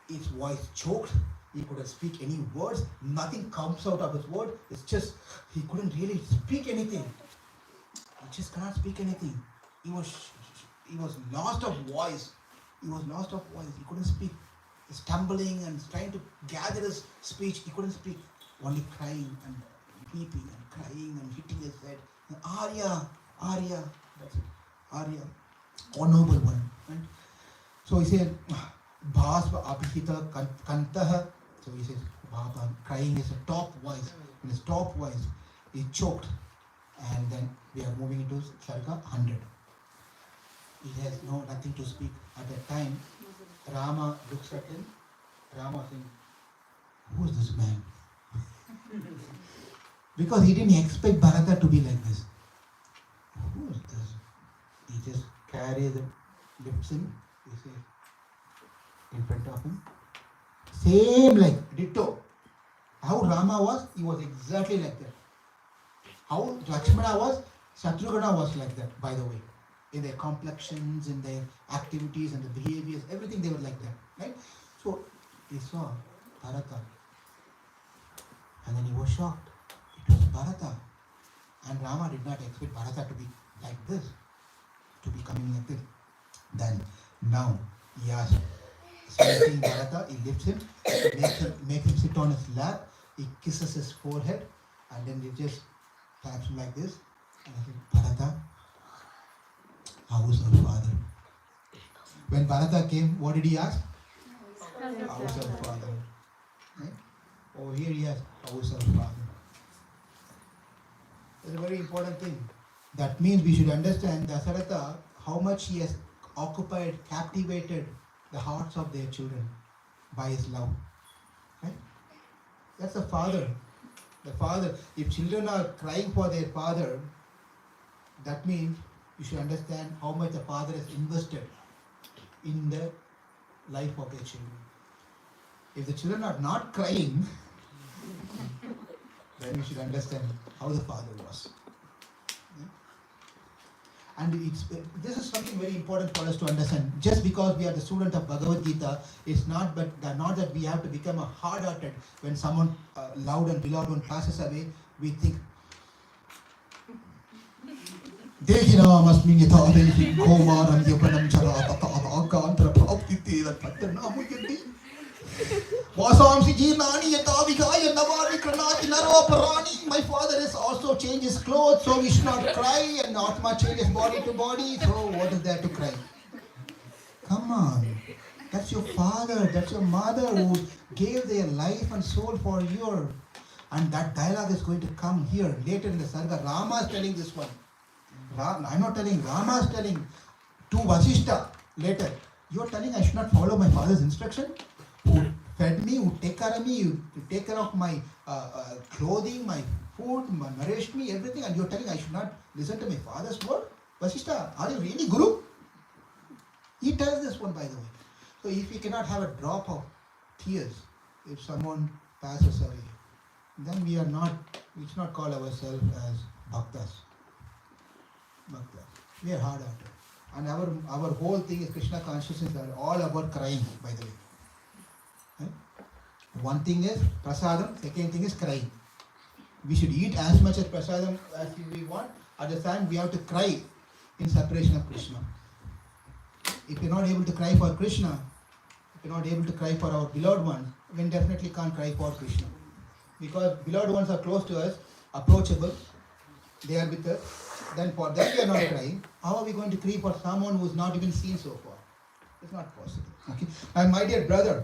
His voice choked. He couldn't speak any words. Nothing comes out of his word. It's just, he couldn't really speak anything. He just cannot speak anything. He was lost of voice. He couldn't speak. He's stumbling and trying to gather his speech. He couldn't speak. Only crying and weeping and crying and hitting his head. And Arya, that's it. Arya, oh noble one. Right? So he said, Bhasva abhita kantaha. So he says, Baba, crying is a top voice. In his top voice, he choked. And then we are moving into Sarga 100. He has nothing to speak. At that time, Rama looks at him. Rama saying, who is this man? Because he didn't expect Bharata to be like this. Who is this? He just carries him, lifts him, he says, in front of him. Same like ditto. How Rama was, he was exactly like that. How Lakshmana was, Chitrakuta was like that, by the way. In their complexions, in their activities and the behaviors, everything they were like that. Right? So he saw Bharata. And then he was shocked. It was Bharata. And Rama did not expect Bharata to be like this. To be coming like this. Then, now, he asks, seeing Bharata, he lifts him, makes him sit on his lap, he kisses his forehead, and then he just taps him like this. And he said, Bharata, how is our father? When Bharata came, what did he ask? How is our father? Right? Over here he asked, how is our father? It's a very important thing. That means we should understand Dasaratha, how much he has occupied, captivated the hearts of their children by his love. Right? That's the father. The father. If children are crying for their father, that means you should understand how much the father has invested in the life of their children. If the children are not crying, then you should understand how the father was. And this is something very important for us to understand. Just because we are the student of Bhagavad Gita, it's not that we have to become a hard-hearted. When someone loved and beloved one passes away, we think, Dehinam yatha dehi komaram yapanam charata akantara praptite pattanamuyati Vasamsi jirnani yatha vikaya navari kranati naroparani. My father has also changed his clothes, so we should not cry, and Atma changes body to body, so what is there to cry? Come on. That's your father, that's your mother who gave their life and soul for you. And that dialogue is going to come here later in the Sarga. Rama is telling this one. I'm not telling, Rama is telling to Vasishta later. You are telling I should not follow my father's instruction? Who fed me, who take care of me, who take care of my clothing, my food, nourished me, everything, and you are telling I should not listen to my father's word? Vasishta, are you really Guru? He tells this one, by the way. So if we cannot have a drop of tears if someone passes away, then we should not call ourselves as bhaktas. We are hard-hearted. And our whole thing is Krishna consciousness, are all about crying, by the way. Right? One thing is prasadam, second thing is crying. We should eat as much as prasadam as we want. At the time, we have to cry in separation of Krishna. If you're not able to cry for Krishna, if you're not able to cry for our beloved ones, we definitely can't cry for Krishna. Because beloved ones are close to us, approachable, they are with us, then for them we are not crying. How are we going to cry for someone who is not even seen so far? It's not possible. Okay. And my dear brothers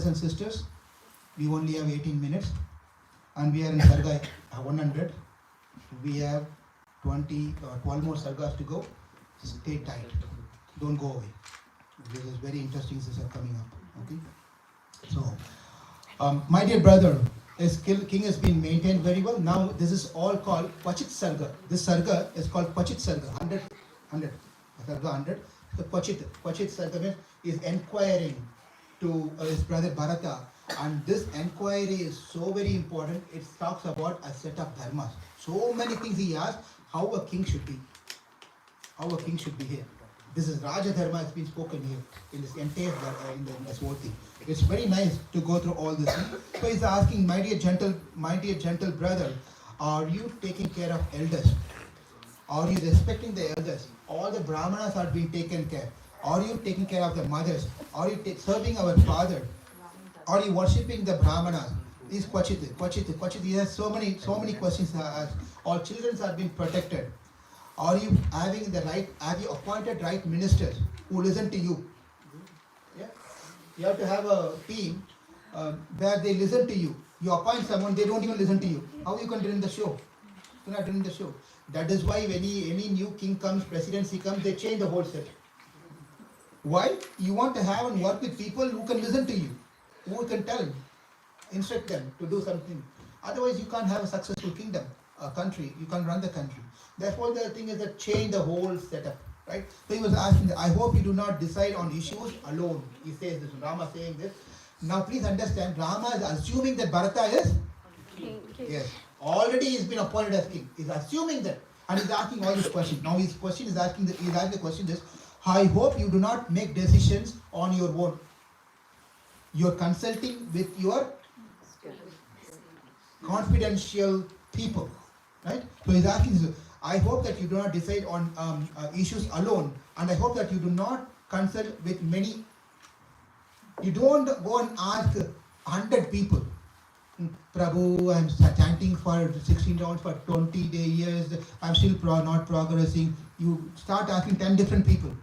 and sisters, we only have 18 minutes and we are in Sarga 100. We have 12 more Sargas to go. Stay tight. Don't go away. This is very interesting things are coming up. Okay. So, my dear brother, his king has been maintained very well. Now this is all called Pachit Sarga. This Sarga is called Pachit Sarga. 100. Sarga 100. So Pachit Sarga is inquiring to his brother Bharata. And this inquiry is so very important. It talks about a set of dharmas. So many things he asks how a king should be. How a king should be here. This is Raja Dharma has been spoken here in this entire in this whole thing. It's very nice to go through all this. So he's asking, my dear gentle brother, are you taking care of elders? Are you respecting the elders? All the brahmanas are being taken care. Are you taking care of the mothers? Are you serving our father? Are you worshipping the brahmanas? These Kwachit. He has so many questions. All children are being protected. Are you having the right? Have you appointed right ministers who listen to you? Yeah. You have to have a team where they listen to you. You appoint someone, they don't even listen to you. How you can run the show? You cannot run the show. That is why when any new king comes, presidency comes, they change the whole set. Why? You want to have and work with people who can listen to you, who can tell, instruct them to do something. Otherwise, you can't have a successful kingdom, a country. You can't run the country. Therefore, the thing is that change the whole setup, right? So he was asking, I hope you do not decide on issues alone. He says this, Rama saying this. Now, please understand, Rama is assuming that Bharata is king. Yes. Already he's been appointed as king. He's assuming that. And he's asking all these questions. Now, his question is asking the question is, I hope you do not make decisions on your own. You're consulting with your confidential people, right? So he's asking this, I hope that you do not decide on issues alone, and I hope that you do not consult with many. You don't go and ask 100 people, Prabhu, I'm chanting for 16 rounds for 20 years, I'm still not progressing. You start asking 10 different people.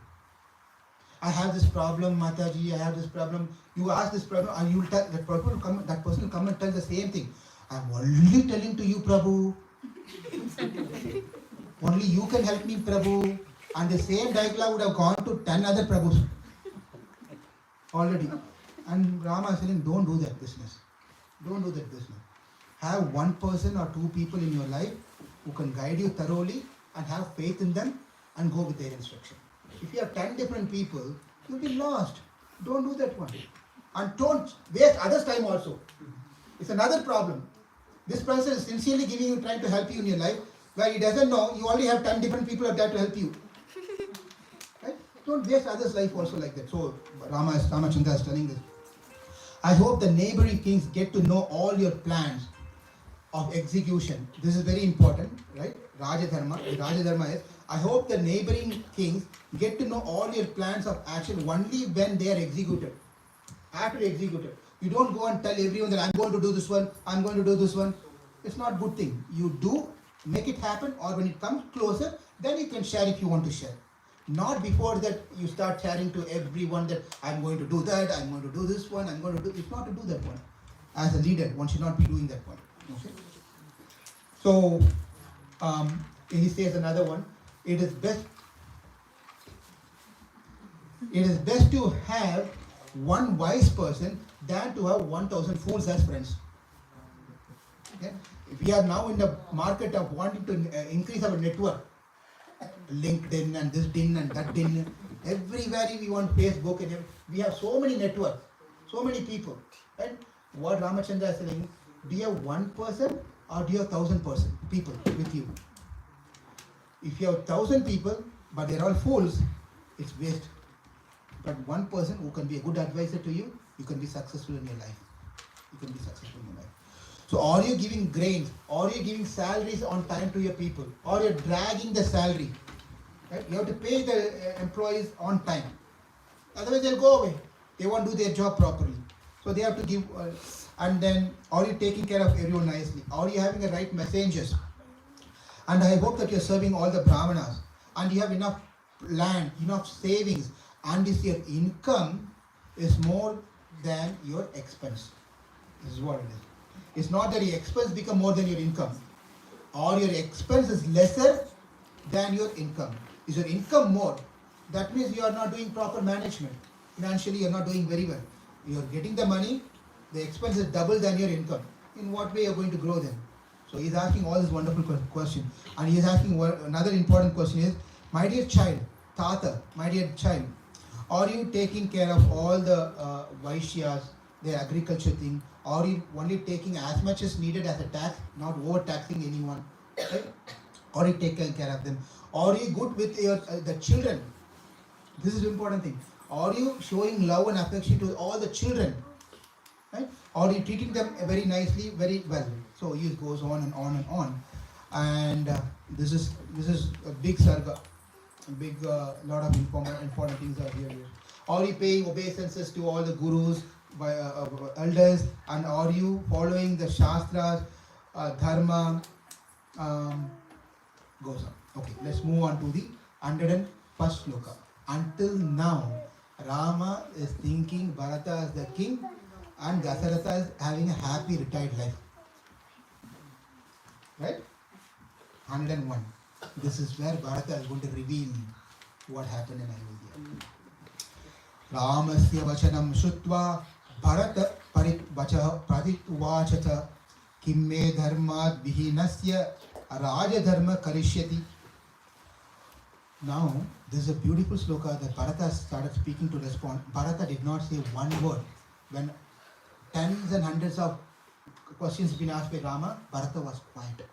I have this problem, Mataji, I have this problem. You ask this problem and you will tell that person will come and tell the same thing. I'm only telling to you, Prabhu. Only you can help me, Prabhu. And the same dialogue would have gone to 10 other Prabhus already. And Rama is saying, don't do that business. Don't do that business. have one person or two people in your life who can guide you thoroughly and have faith in them and go with their instruction. If you have 10 different people, you'll be lost. Don't do that one. And don't waste others' time also. It's another problem. This person is sincerely giving you, trying to help you in your life, where he doesn't know you already have 10 different people out there to help you. Right? Don't waste others' life also like that. So Ramachandra is telling this. I hope the neighboring kings get to know all your plans of execution. This is very important, right? Rajadharma. Rajadharma is, I hope the neighboring kings get to know all your plans of action only when they are executed. After executed. You don't go and tell everyone that I'm going to do this one, I'm going to do this one. It's not a good thing. You do, make it happen, or when it comes closer, then you can share if you want to share. Not before that you start sharing to everyone that I'm going to do that, I'm going to do this one, I'm going to do, it's not to do that one. As a leader, one should not be doing that one. Okay? So, he says another one, it is best to have one wise person than to have 1,000 fools as friends. Okay? We are now in the market of wanting to increase our network. LinkedIn and this din and that din. Everywhere we want Facebook and we have so many networks, so many people. And what Ramachandra is saying, do you have one person or do you have 1,000 people with you? If you have 1,000 people but they're all fools, it's waste. But one person who can be a good advisor to you, you can be successful in your life. You can be successful in your life. So are you giving grains? Are you giving salaries on time to your people? Or you're dragging the salary? Right? You have to pay the employees on time. Otherwise they'll go away. They won't do their job properly. So they have to give, and then are you taking care of everyone nicely? Are you having the right messengers? And I hope that you're serving all the brahmanas and you have enough land, enough savings, and if your income is more than your expense. This is what it is. It's not that your expense become more than your income, or your expense is lesser than your income. Is your income more? That means you are not doing proper management. Financially, you are not doing very well. You are getting the money, the expense is double than your income. In what way you are going to grow then? So he is asking all this wonderful question, and he is asking another important question is, my dear child, Tata, my dear child, are you taking care of all the Vaishyas, their agriculture thing? Are you only taking as much as needed as a tax, not overtaxing anyone? Right? Are you taking care of them? Are you good with your the children? This is the important thing. Are you showing love and affection to all the children? Right? Are you treating them very nicely, very well? So he goes on and on and on. And this is a big sarga. A big lot of important things are here. Are you paying obeisances to all the gurus, elders, and are you following the shastras, dharma? Goes on. Okay, let's move on to the 101st sloka. Until now, Rama is thinking Bharata is the king and Dasaratha is having a happy retired life. Right? 101. This is where Bharata is going to reveal what happened in Ayodhya. Ramasya vachanam shutva Bharata pradituvachata kimme dharmat vihinasya raja dharma karishyati. Now, this is a beautiful sloka that Bharata started speaking to respond. Bharata did not say one word. When tens and hundreds of questions been asked by Rama, Bharata was quiet.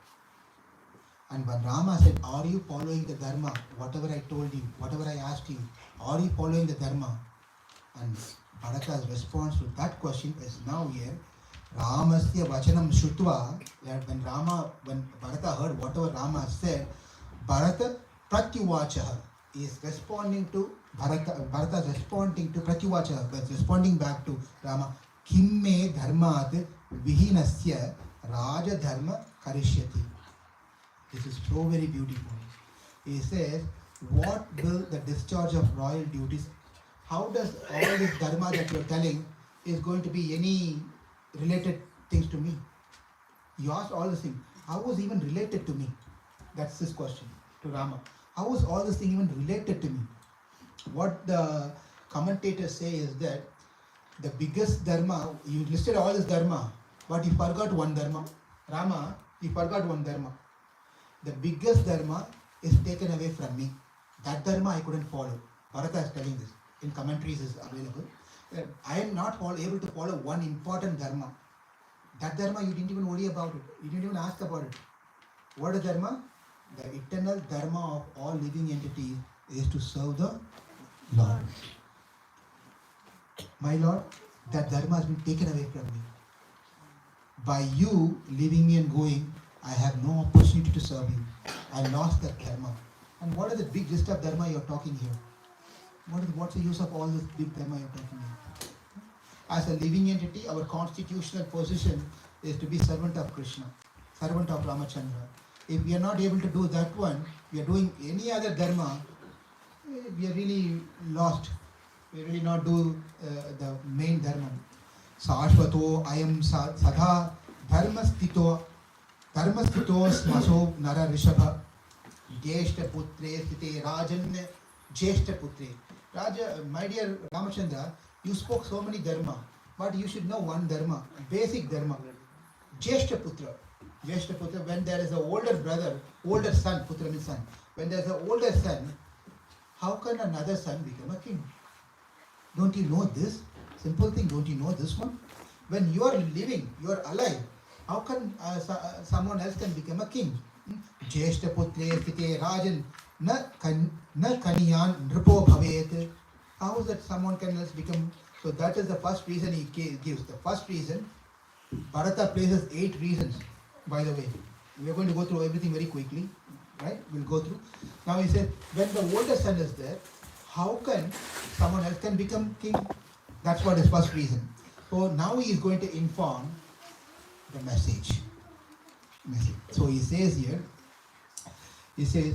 And when Rama said, are you following the dharma? Whatever I told you, whatever I asked you, are you following the dharma? And Bharata's response to that question is now here. Ramasya vachanam shutva. When Bharata heard whatever Rama said, Bharata pratyuvachaha is responding to Bharata. Bharata is responding to pratyuvachaha, but responding back to Rama. Kimme dharmat vihinasya raja dharma karishyati. This is so very beautiful. He says, what will the discharge of royal duties, how does all this dharma that you are telling is going to be any related things to me? You asked all this thing. How was even related to me? That's his question to Rama. How was all this thing even related to me? What the commentators say is that the biggest dharma, you listed all this dharma, but you forgot one dharma. Rama, you forgot one dharma. The biggest dharma is taken away from me. That dharma I couldn't follow. Bharata is telling this. In commentaries is available. I am not able to follow one important dharma. That dharma you didn't even worry about it. You didn't even ask about it. What is dharma? The eternal dharma of all living entities is to serve the Lord. My Lord, that dharma has been taken away from me. By you leaving me and going, I have no opportunity to serve you. I lost that dharma. And what is the big list of dharma you are talking here? What's the use of all this big dharma you are talking here? As a living entity, our constitutional position is to be servant of Krishna, servant of Ramachandra. If we are not able to do that one, we are doing any other dharma, we are really lost. We really not do the main dharma. Sashvato ayam sadha dharmastito smaso nara rishabha jeshta putre sthite rajan jeshta putre. Raja, my dear Ramachandra, you spoke so many dharma, but you should know one dharma, basic dharma. Jeshta putra. Jeshta putra, when there is an older brother, older son, putra means son. When there is an older son, how can another son become a king? Don't you know this? Simple thing, don't you know this one? When you are living, you are alive, how can someone else can become a king? Jeshta putre sthite rajan na kaniyan nripo bhavet. How is that someone can else become? So that is the first reason he gives. The first reason, Bharata places 8 reasons, by the way. We are going to go through everything very quickly, right? We'll go through. Now he said, when the older son is there, how can someone else can become king? That's what his first reason. So now he is going to inform the message. So he says here, he says,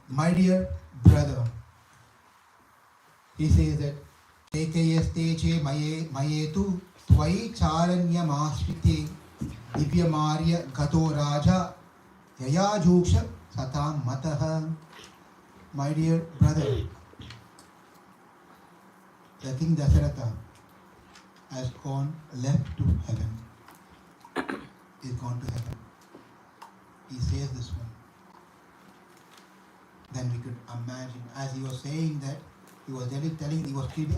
my dear brother, he says that Ekayeste che mayetu tvai charanya mashrite divya marya gato raja yaya juksha satam mataha. My dear brother, the King Dasharatha has left to heaven. He's gone to heaven. He says this one. Then we could imagine, as he was saying that, he was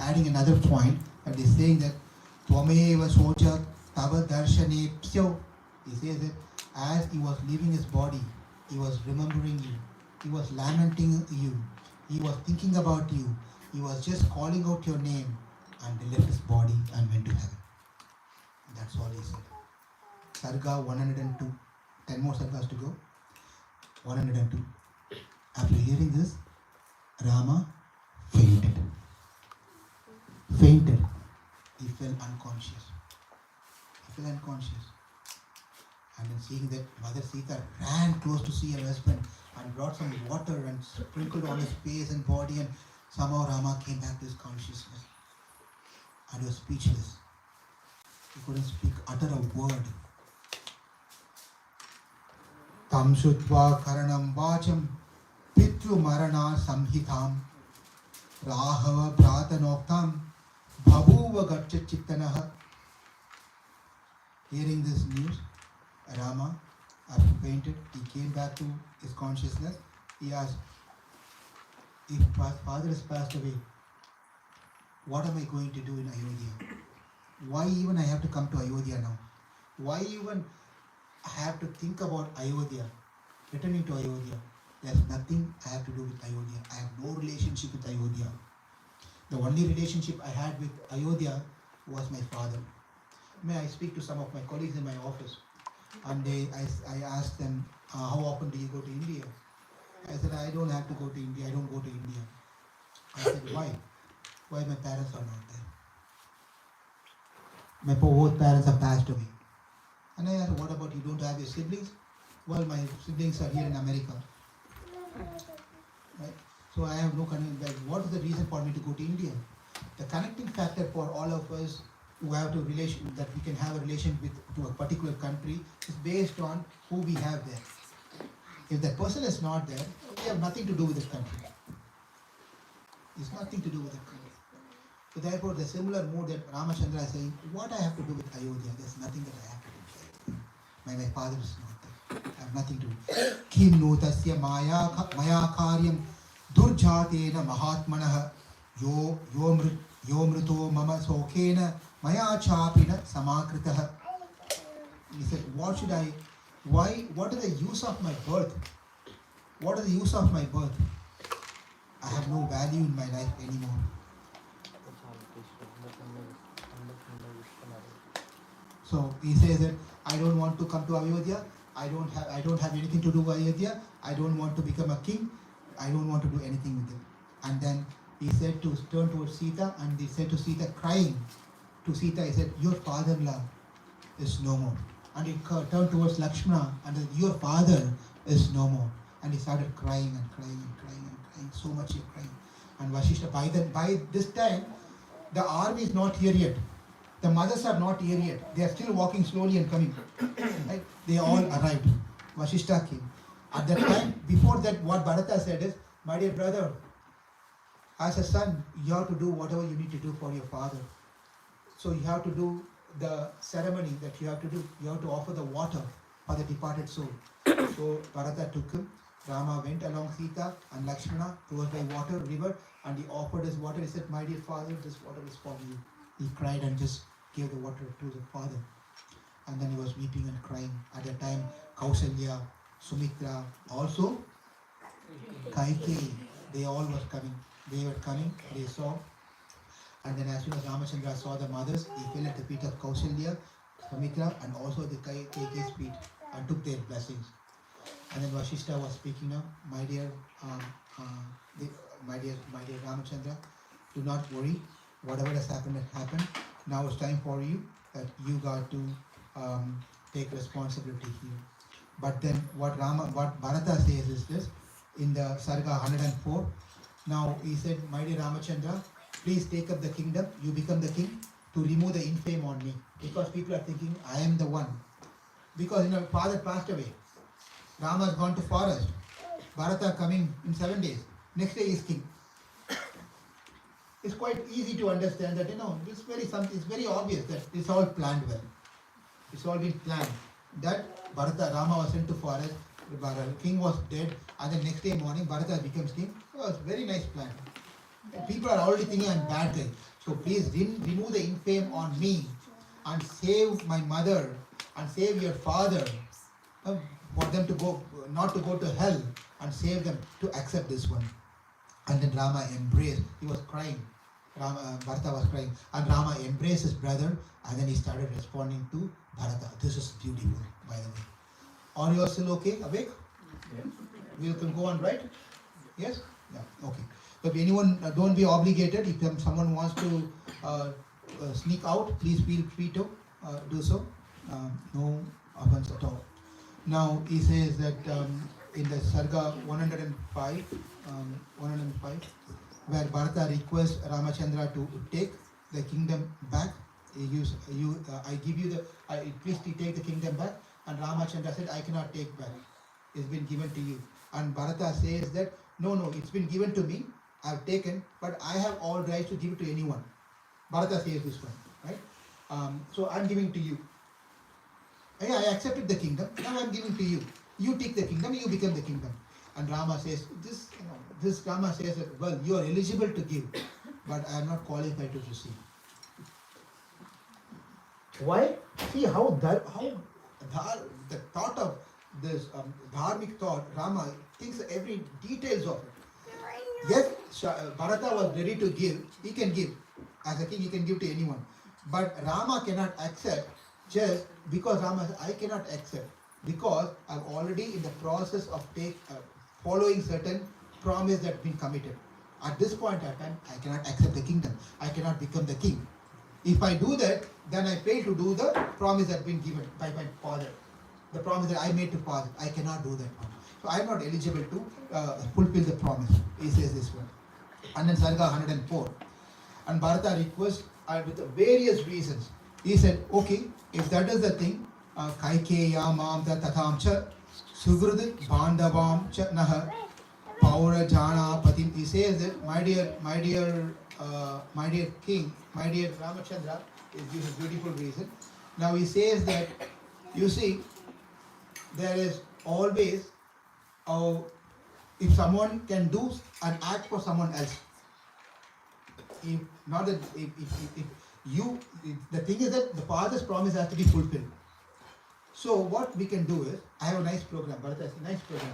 adding another point, and he's saying that Tvameva socha tava darshane psyo. He says that as he was leaving his body, he was remembering you, he was lamenting you, he was thinking about you, he was just calling out your name, and he left his body and went to heaven. That's all he said. Sarga 102. 10 more sargas to go. 102. After hearing this, Rama fainted. He fell unconscious. And then seeing that, Mother Sita ran close to see her husband and brought some water and sprinkled on his face and body, and somehow Rama came back to his consciousness. And he was speechless. He couldn't utter a word. Tam shutva karanam vacham pitru marana samhitam rahava pratanoktam bhabuva gatcha chittanaha. Hearing this news, Rama, after fainted, he came back to his consciousness. He asked, if my father has passed away, what am I going to do in Ayodhya? Why even I have to come to Ayodhya now? Why even I have to think about Ayodhya, returning to Ayodhya? There's nothing I have to do with Ayodhya. I have no relationship with Ayodhya. The only relationship I had with Ayodhya was my father. May I speak to some of my colleagues in my office? And I asked them, how often do you go to India? I said, I don't have to go to India. I don't go to India. I said, why? Why my parents are not there? My both parents have passed away. And I asked, what about you don't have your siblings? Well, my siblings are here in America. Right? So I have no connection. Like, what is the reason for me to go to India? The connecting factor for all of us who have to relation, that we can have a relation with to a particular country, is based on who we have there. If that person is not there, we have nothing to do with the country. It's nothing to do with the country. So therefore, the similar mood that Ramachandra is saying, what I have to do with Ayodhya? There's nothing that I have to do. My father is not there. I have nothing to do. Kim no tasya maya karyam durjatena mahatmanah yo mruto mama sokena maya chapina samakritah. He said, what should I, what is the use of my birth? What is the use of my birth? I have no value in my life anymore. So he says that I don't want to come to Ayodhya. I don't have anything to do with Ayodhya. I don't want to become a king. I don't want to do anything with him. And then he said to turn towards Sita, and he said to Sita, crying to Sita, he said, your father-in-law is no more. And he turned towards Lakshmana and said, your father is no more. And he started crying and crying and crying and crying. So much he crying. And Vashishta, by this time, the army is not here yet. The mothers are not here yet. They are still walking slowly and coming. Right? They all arrived. Vashishta came. At that time, before that, what Bharata said is, my dear brother, as a son, you have to do whatever you need to do for your father. So you have to do the ceremony that you have to do. You have to offer the water for the departed soul. So Bharata took him. Rama went along Sita and Lakshmana towards the water river, and he offered his water. He said, my dear father, this water is for you. He cried and just gave the water to the father. And then he was weeping and crying. At that time, Kausalya, Sumitra, also Kaikeyi, they all were coming. They were coming, they saw. And then as soon as Ramachandra saw the mothers, he fell at the feet of Kausalya, Sumitra, and also the Kaikeyi's feet, and took their blessings. And then Vashishta was speaking now, my dear Ramachandra, do not worry. Whatever has happened, Now it's time for you that you got to take responsibility here. But then what Bharata says is this, in the Sarga 104, now he said, my dear Ramachandra, please take up the kingdom, you become the king, to remove the infame on me. Because people are thinking, I am the one. Because father passed away. Rama has gone to forest. Bharata coming in 7 days. Next day is king. It's quite easy to understand that, it's very obvious that it's all planned well. It's all been planned. That Rama was sent to forest, king was dead, and the next day morning Bharata becomes king. So it's very nice plan. People are already thinking I'm bad guy. So please remove the infame on me and save my mother and save your father, for them to not to go to hell, and save them to accept this one. And then Rama embraced. He was crying. Bharata was crying. And Rama embraced his brother, and then he started responding to Bharata. This is beautiful, by the way. Are you all still okay? Awake? Yes. We can go on, right? Yes? Yeah, okay. So if anyone, don't be obligated. If someone wants to sneak out, please feel free to do so. No offense at all. Now he says that in the Sarga 105, where Bharata requests Ramachandra to take the kingdom back. Please take the kingdom back. And Ramachandra said, I cannot take back. It's been given to you. And Bharata says that, no, it's been given to me. I've taken, but I have all rights to give it to anyone. Bharata says this one, right? So I'm giving to you. I accepted the kingdom. Now I'm giving to you. You take the kingdom. You become the kingdom. And Rama says, Rama says that, well, you are eligible to give, but I am not qualified to receive. Why? See how the thought of this dharmic thought, Rama thinks every details of it. Yes, Bharata was ready to give. He can give. As a king, he can give to anyone. But Rama cannot accept just because Rama says, I cannot accept. Because I'm already in the process of following certain promise that has been committed. At this point in time, I cannot accept the kingdom. I cannot become the king. If I do that, then I fail to do the promise that has been given by my father. The promise that I made to father. I cannot do that one. So I am not eligible to fulfill the promise. He says this one. And then Sarga 104. And Bharata requests with various reasons. He said, okay, if that is the thing, Kaikeya mamta tathamcha sugrud bandavam cha naha paura jana patim. He says that my dear king, my dear Ramachandra, is gives a beautiful reason. Now he says that, you see, there is always, if someone can do an act for someone else, if not that if you the thing is that the father's promise has to be fulfilled. So what we can do is, I have a nice program, Bharata has a nice program.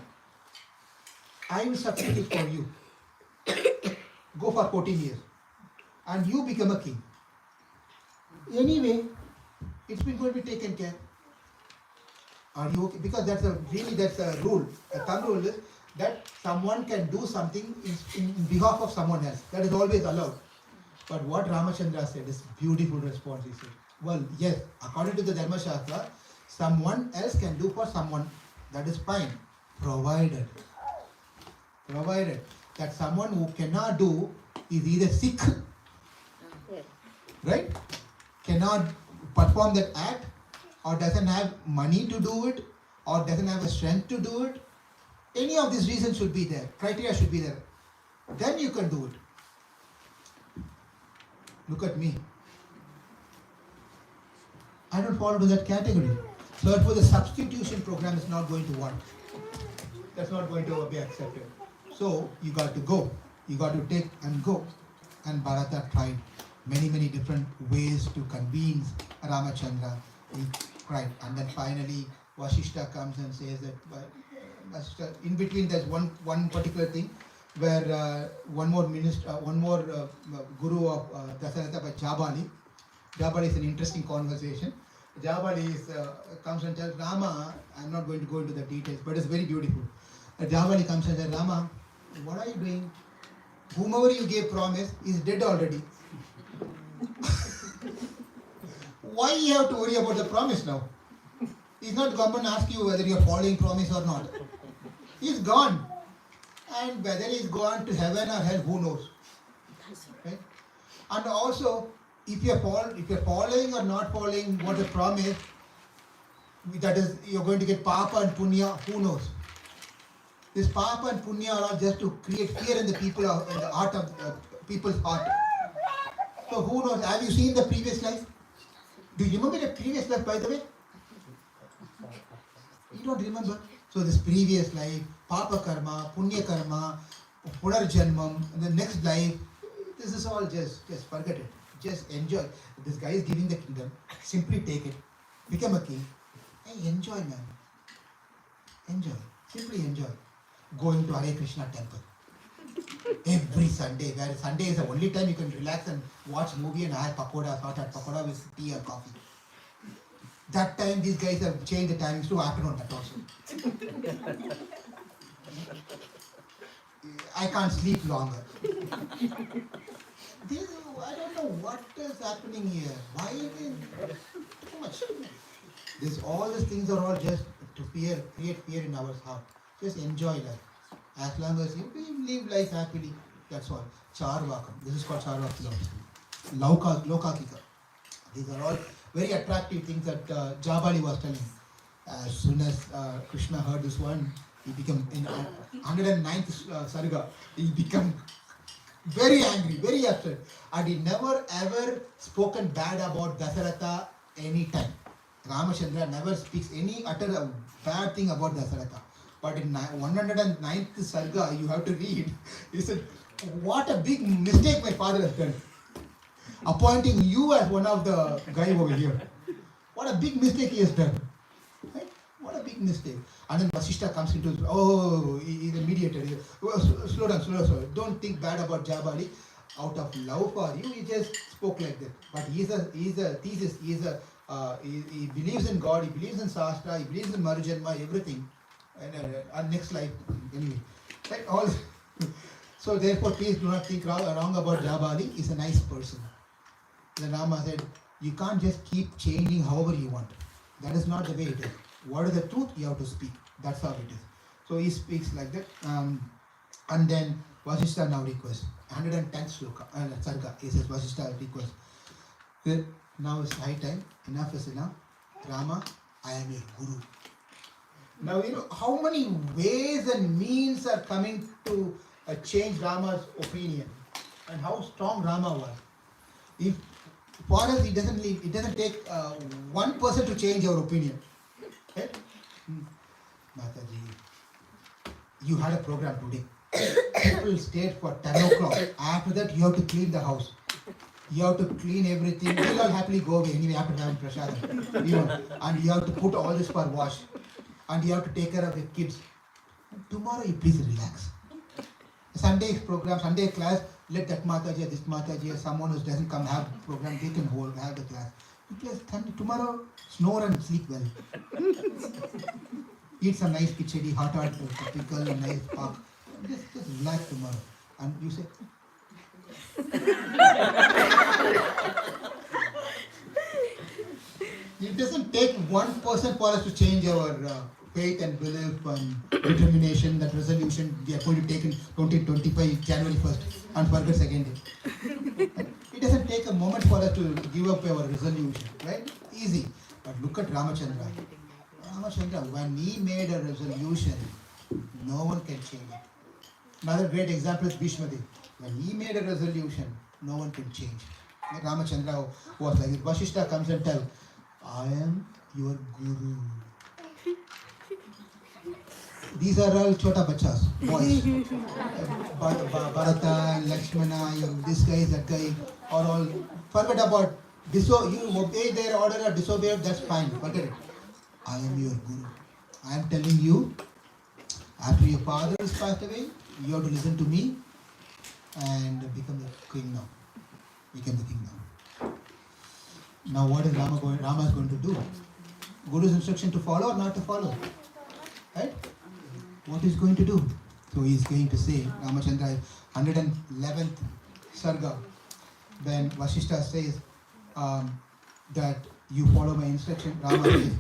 I will substitute for you. Go for 14 years. And you become a king. Anyway, it's been going to be taken care. Are you okay? Because that's a rule. A thumb rule is that someone can do something in behalf of someone else. That is always allowed. But what Ramachandra said is beautiful response. He said, well, yes, according to the Dharma Shastra, someone else can do for someone. That is fine. Provided that someone who cannot do is either sick, right? Cannot perform that act, or doesn't have money to do it, or doesn't have the strength to do it. Any of these reasons should be there. Criteria should be there. Then you can do it. Look at me. I don't fall into that category. So therefore the substitution program is not going to work. That's not going to be accepted. So you got to go. You got to take and go. And Bharata tried many different ways to convince Ramachandra. He cried. And then finally Vasishtha comes and says that in between there's one particular thing where one more guru of Dasaratha by Jabali. Jabali is an interesting conversation. Jabali comes and tells Rama, I'm not going to go into the details, but it's very beautiful. Jabali comes and says, Rama, what are you doing? Whomever you gave promise is dead already. Why you have to worry about the promise now? He's not going to ask you whether you're following promise or not. He's gone. And whether he's gone to heaven or hell, who knows? Right? And also, if you're following or not following what the promise, that is, you're going to get papa and punya, who knows? This papa and punya are all just to create fear in the people, in the heart of people's heart. So who knows? Have you seen the previous life? Do you remember the previous life, by the way? You don't remember. So this previous life, papa karma, punya karma, punarjanmam, and the next life, this is all just forget it. Just enjoy. This guy is giving the kingdom. Simply take it. Become a king. Hey, enjoy, man. Enjoy. Simply enjoy. Going to Hare Krishna temple. Every Sunday, where Sunday is the only time you can relax and watch movie and have pakoda, hot pakoda with tea or coffee. That time these guys have changed the timings to afternoon, that also. I can't sleep longer. I don't know what is happening here. Why is it too much? All these things are all just to create fear in our heart. Just enjoy life. As long as you live life happily, that's all. Charvakam. This is called Charvak philosophy. Lokakika. These are all very attractive things that Jabali was telling. As soon as Krishna heard this one, he became, in 109th Sarga, he became very angry, very upset. And he never ever spoken bad about Dasaratha any time. Ramachandra never speaks utter a bad thing about Dasaratha. But in 109th Sarga, you have to read, he said, what a big mistake my father has done. Appointing you as one of the guy over here. What a big mistake he has done. Right? What a big mistake. And then Vasishtha comes into, he's a mediator. He says, slow down. Don't think bad about Jabali. Out of love for you, he just spoke like that. But he's a thesis. He believes in God. He believes in Shastra. He believes in Marujanma, everything. And next life, anyway. Right? All. So therefore, please do not think wrong about Jabali. He's a nice person. The Rama said, you can't just keep changing however you want. That is not the way it is. What is the truth? You have to speak. That's how it is. So he speaks like that. And then Vasishtha now requests. 110th sloka, Sarga. He says, Vasishtha requests. Now it's high time. Enough is enough. Rama, I am your guru. Now you know how many ways and means are coming to change Rama's opinion. And how strong Rama was. If for us, it doesn't take one person to change our opinion. Right? Mataji, you had a program today. People stayed for 10 o'clock. After that, you have to clean the house. You have to clean everything. We'll all happily go away anyway after having prasadam. You know, and you have to put all this for wash. And you have to take care of the kids. Tomorrow, you please relax. Sunday program, Sunday class, let that Mataji, this Mataji, someone who doesn't come have program, they can have the class. Because tomorrow, snore and sleep well. Eat some nice khichdi, hot pickle, and nice pork. Just relax tomorrow. And you say, it doesn't take one person for us to change our faith and belief and determination, that resolution we are going to take in 2025, January 1st, and forget second day. It doesn't take a moment for us to give up our resolution, right? Easy. But look at Ramachandra. Ramachandra, when he made a resolution, no one can change it. Another great example is Bhishmadev. When he made a resolution, no one can change. Like Ramachandra was like, Vasishtha comes and tells, I am your guru. These are all chota bachas, boys. Bharata, Lakshmana, this guy, that guy, are all, forget about, you obey their order or disobey, that's fine, forget it. I am your guru. I am telling you, after your father is passed away, you have to listen to me and become the king now. Become the king now. Now what is Rama is going to do? Guru's instruction to follow or not to follow? Right? What is going to do? So he is going to say, Ramachandra, 111th Sarga, when Vasishtha says that you follow my instruction, Rama says,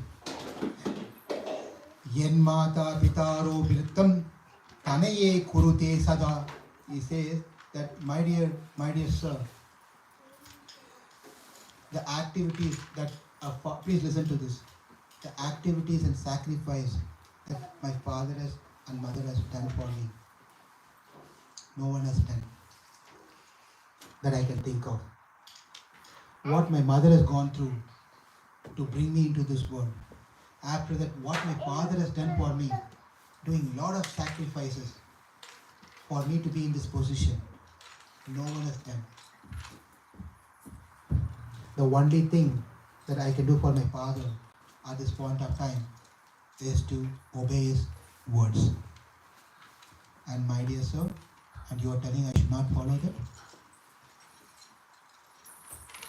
Yen mata pitaro virtam tanaye kurute sada. He says that, my dear sir, the activities that please listen to this. The activities and sacrifice that my father and mother has done for me, no one has done that I can think of. What my mother has gone through to bring me into this world. After that, what my father has done for me, doing a lot of sacrifices for me to be in this position, no one has done. The only thing that I can do for my father at this point of time is to obey his words. And my dear sir, and you are telling I should not follow that?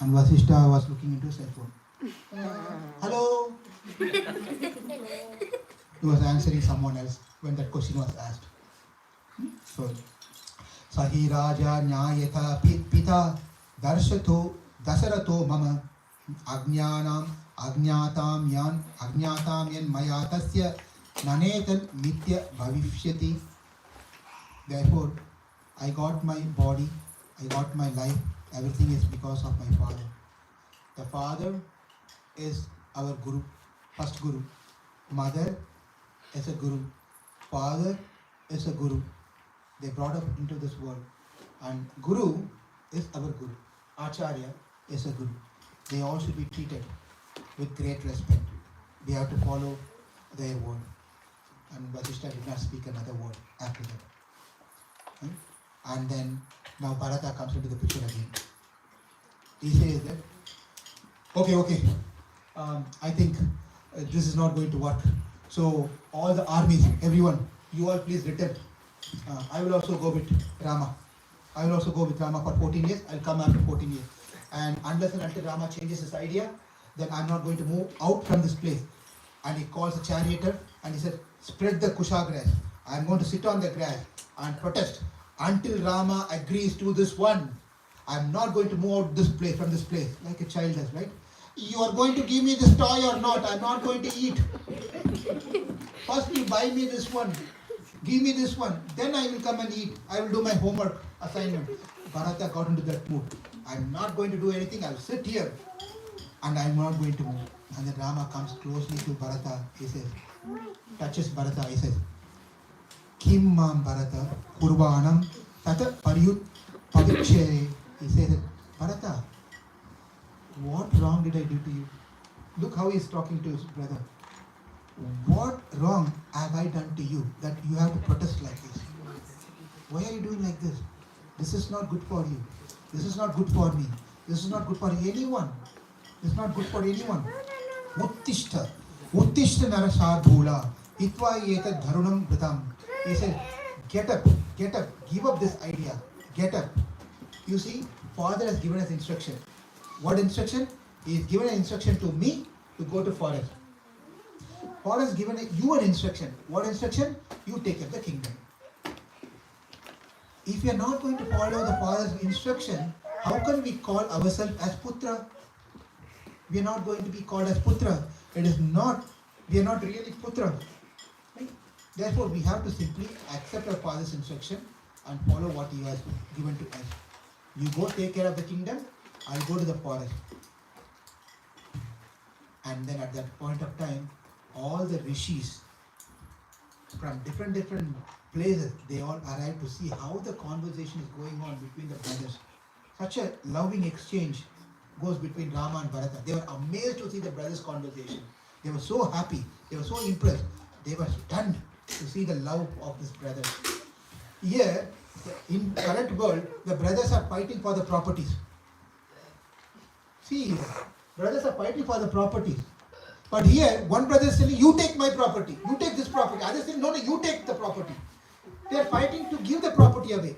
And Vasishtha was looking into his cell phone. Hello? He was answering someone else when that question was asked. So, Sahi Raja Nyayatha Pita Darshato Dasarato Mama Ajnanam Ajnatam Yan Maya Tasya Nanetan Nitya Bhavishyati. Therefore, I got my body, I got my life, everything is because of my father. The father is our guru, first guru. Mother is a guru. Father is a guru. They brought us into this world. And guru is our guru. Acharya is a guru. They all should be treated with great respect. They have to follow their word. And Vasishtha did not speak another word after that. And then now Bharata comes into the picture again. He says that, okay, I think this is not going to work. So all the armies, everyone, you all please return. I will also go with Rama. I will also go with Rama for 14 years. I'll come after 14 years. And unless and until Rama changes his idea, then I'm not going to move out from this place. And he calls the charioteer and he said, spread the kusha grass. I'm going to sit on the grass and protest until Rama agrees to this one. I'm not going to move out from this place, like a child does, right? You are going to give me this toy or not? I'm not going to eat. First you buy me this one. Give me this one. Then I will come and eat. I will do my homework assignment. Bharata got into that mood. I'm not going to do anything. I will sit here. And I'm not going to move. And then Rama comes closely to Bharata. He says, touches Bharata. He says, Kim mam Bharata kurvanam tata paryut pavikshere. He says, Bharata, what wrong did I do to you? Look how he is talking to his brother. what wrong have I done to you that you have to protest like this? Why are you doing like this? This is not good for you. This is not good for me. This is not good for anyone. This is not good for anyone. Uttishta. Uttishta narasardhula. Hitva yeta dharunam britam. He said, get up, give up this idea. Get up. You see, Father has given us instruction. What instruction? He has given an instruction to me to go to forest. Father has given you an instruction. What instruction? You take up the kingdom. If we are not going to follow the Father's instruction, how can we call ourselves as Putra? We are not going to be called as Putra. It is not, we are not really Putra. Right? Therefore, we have to simply accept our Father's instruction and follow what He has given to us. You go take care of the kingdom, I'll go to the forest. And then at that point of time, all the rishis from different places, they all arrive to see how the conversation is going on between the brothers. Such a loving exchange goes between Rama and Bharata. They were amazed to see the brothers' conversation. They were so happy. They were so impressed. They were stunned to see the love of this brother. Here, in current world, the brothers are fighting for the properties. See, brothers are fighting for the properties. But here, one brother is saying, you take my property, you take this property. Others saying, no, you take the property. They are fighting to give the property away.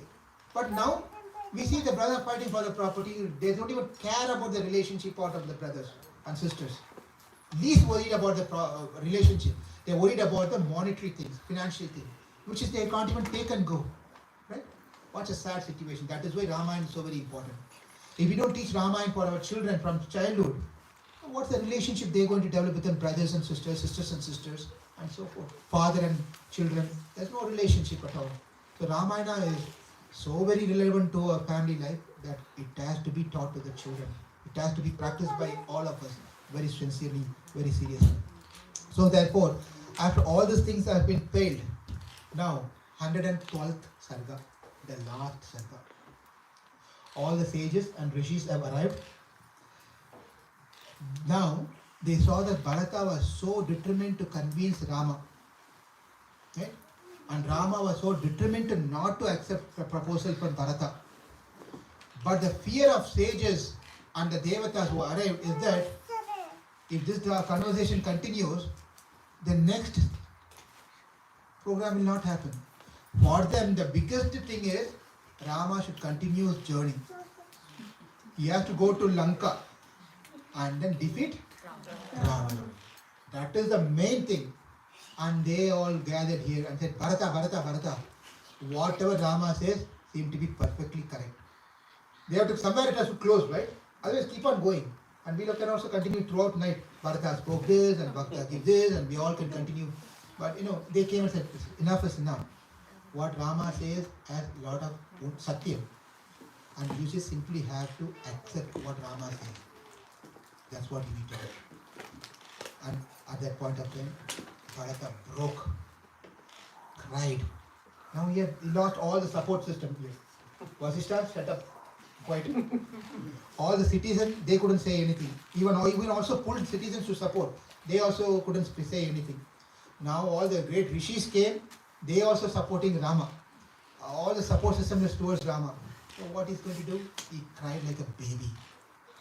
But now, we see the brother fighting for the property. They don't even care about the relationship part of the brothers and sisters. Least worried about the relationship. They're worried about the monetary things, financial things, which is they can't even take and go. Right? What's a sad situation. That is why Ramayana is so very important. If we don't teach Ramayana for our children from childhood, what's the relationship they're going to develop with them, brothers and sisters, sisters and sisters, and so forth. Father and children, there's no relationship at all. So Ramayana is so very relevant to our family life that it has to be taught to the children. It has to be practiced by all of us very sincerely, very seriously. So therefore, after all these things have been failed, now 112th Sarga, the last Sarga. All the sages and rishis have arrived. Now they saw that Bharata was so determined to convince Rama. Right? And Rama was so determined to not to accept the proposal from Bharata. But the fear of sages and the devatas who arrived is that if this conversation continues, the next program will not happen. For them, the biggest thing is Rama should continue his journey. He has to go to Lanka and then defeat Ravana. That is the main thing. And they all gathered here and said, Bharata, Bharata, Bharata. Whatever Rama says seems to be perfectly correct. They have to, somewhere it has to close, right? Otherwise keep on going. And we can also continue throughout night. Bharata spoke this and Bharata did this and we all can continue. But they came and said, enough is enough. What Rama says has a lot of satyam. And you just simply have to accept what Rama says. That's what you need to do. And at that point of time, Bharata broke, cried. Now he lost all the support system here. Vasishtha shut up, quiet. All the citizens, they couldn't say anything. Even also pulled citizens to support. They also couldn't say anything. Now all the great rishis came, they also supporting Rama. All the support system is towards Rama. So what he's going to do? He cried like a baby.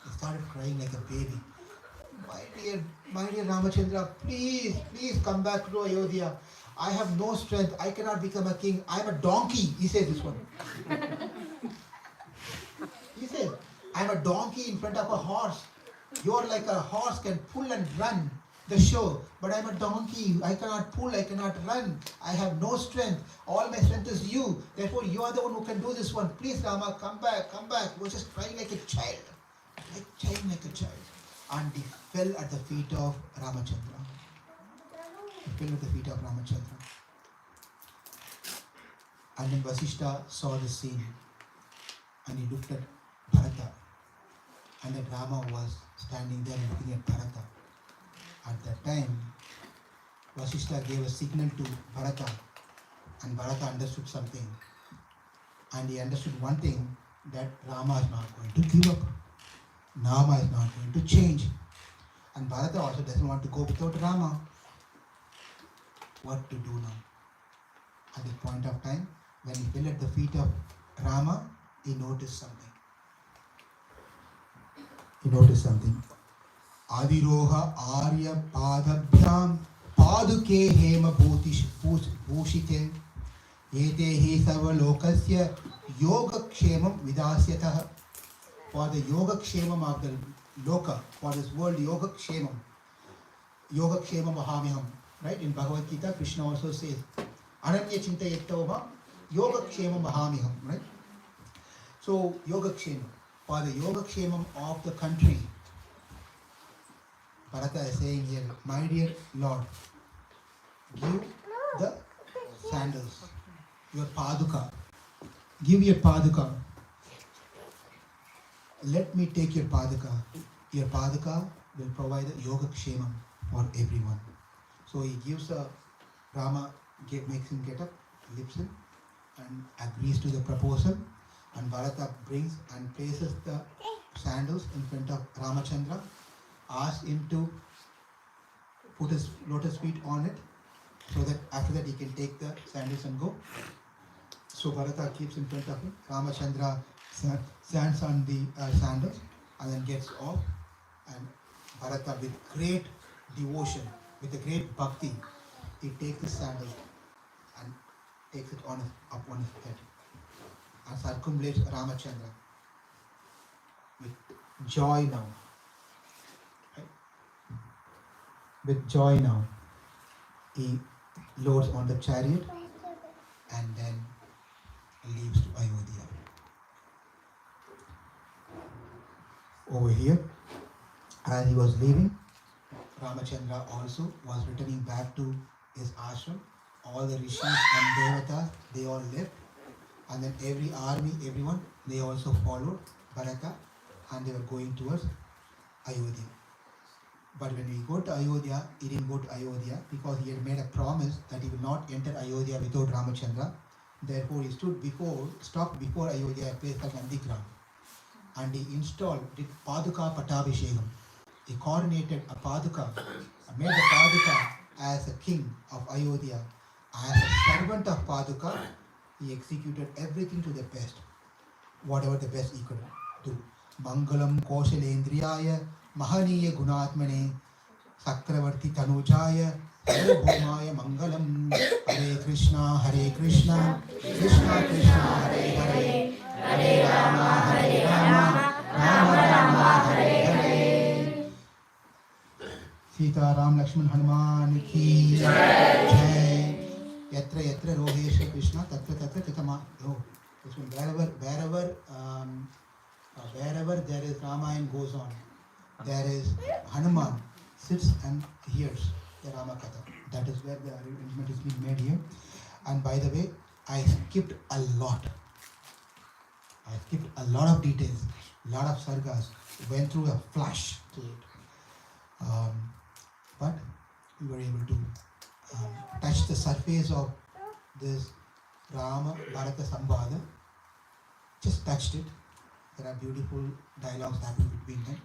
He started crying like a baby. My dear Ramachandra, please come back to Ayodhya. I have no strength. I cannot become a king. I am a donkey. He says this one. He says, I am a donkey in front of a horse. You are like a horse can pull and run the show. But I am a donkey. I cannot pull. I cannot run. I have no strength. All my strength is you. Therefore, you are the one who can do this one. Please, Rama, come back. He was just crying like a child. Like a child. And he fell at the feet of Ramachandra. And then Vasishtha saw the scene and he looked at Bharata. And then Rama was standing there looking at Bharata. At that time, Vasishtha gave a signal to Bharata and Bharata understood something. And he understood one thing, that Rama is not going to give up. Rama is not going to change. And Bharata also doesn't want to go without Rama. what to do now. At this point of time, when he fell at the feet of Rama, he noticed something. Adiroha Arya Padabhyam Paduke Hema Bhushite Ete Sarva Lokasya Yoga Kshemam Vidasyatah. For the Yoga Kshemam of the Loka, for this world Yoga Kshemam Mahamiham. Right? In Bhagavad Gita, Krishna also says, Ananya Chinta Yettova Yoga Kshemam Mahamiham. Right? So, Yoga Kshemam. For the Yoga Kshemam of the country, Bharata is saying here, my dear Lord, give the sandals, your paduka. Give your paduka. Let me take your paduka. Your paduka will provide the yoga kshemam for everyone. So he gives Rama, makes him get up, lifts him, and agrees to the proposal. And Bharata brings and places the sandals in front of Ramachandra, asks him to put his lotus feet on it, so that after that he can take the sandals and go. So Bharata keeps in front of him. Ramachandra stands on the sandals and then gets off. And Bharata, with great devotion, with a great bhakti, he takes the sandals and takes it up on his head and circumambulates Ramachandra with joy now. Right? With joy now, he loads on the chariot and then leaves to Ayodhya. Over here, as he was leaving, Ramachandra also was returning back to his ashram. All the rishis and devatas, they all left. And then every army, everyone, they also followed Bharata, and they were going towards Ayodhya. But when we go to Ayodhya, he didn't go to Ayodhya because he had made a promise that he will not enter Ayodhya without Ramachandra. Therefore, he stopped before Ayodhya, a place called Nandigram. And he did Paduka Patabhishekam. He coordinated a Paduka, made a Paduka as a king of Ayodhya. As a servant of Paduka, he executed everything to the best, whatever the best he could do. Mangalam Koshalendriyaya Mahaniya Gunatmane Sakravarti Tanujaya Hare Bhumaya Mangalam Hare Krishna Krishna Krishna Hare Hare Hare Rama Rama Rama Hare Hare. Sita Ram Lakshman Hanuman Ki Jai. Yatra Yatra Rohesha Krishna Tatra Tatra Titama. Oh, this one, wherever there is Ramayana goes on, there is Hanuman sits and hears the Rama Katha. That is where the arrangement is being made here. And by the way, I skipped a lot of details, a lot of sargas, went through a flash to it. But we were able to touch the surface of this Rama Bharata Samvada. Just touched it. There are beautiful dialogues happening between them.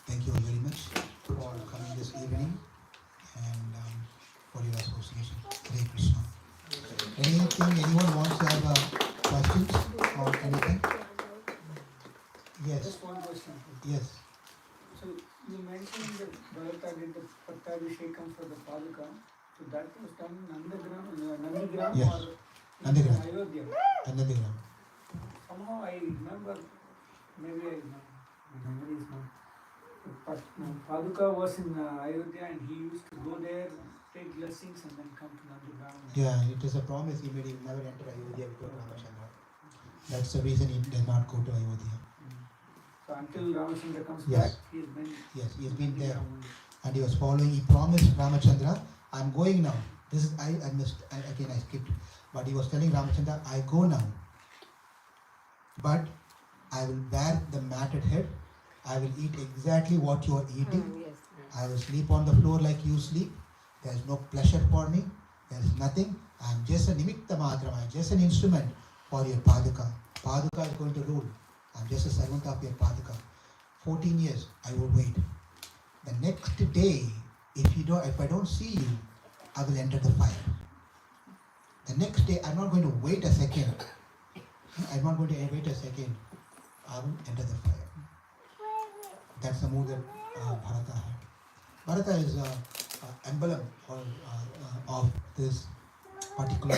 Thank you very much for coming this evening and for your association. Hare Krishna. Anyone wants to have questions or anything? Yes. Just one question. Yes. So you mentioned that Bharata did the Pattabhishekam for the Paduka. So that was done in Nandigram Yes. or Nandigram. Ayodhya. Nandigram. Somehow I remember, maybe my memory is not. But Paduka was in Ayodhya and he used to go there, take blessings and then come to Nandigram. Yeah, it is a promise he made. He will never enter Ayodhya without Ramachandra. That's the reason he did not go to Ayodhya. So until Ramachandra comes Yes. back, he has been there. And he was following. He promised Ramachandra, I'm going now. This is I skipped. But he was telling Ramachandra, I go now. But I will bear the matted head. I will eat exactly what you are eating. Yes. I will sleep on the floor like you sleep. There is no pleasure for me. There is nothing. I am just a nimitta matram. I am just an instrument for your Paduka. Paduka is going to rule. I am just a servant of your Paduka. 14 years I will wait. The next day if I don't see you, I will enter the fire. The next day, I'm not going to wait a second. I'm not going to wait a second. I will enter the fire. That's the mood that Bharata had. Bharata is an emblem of this particular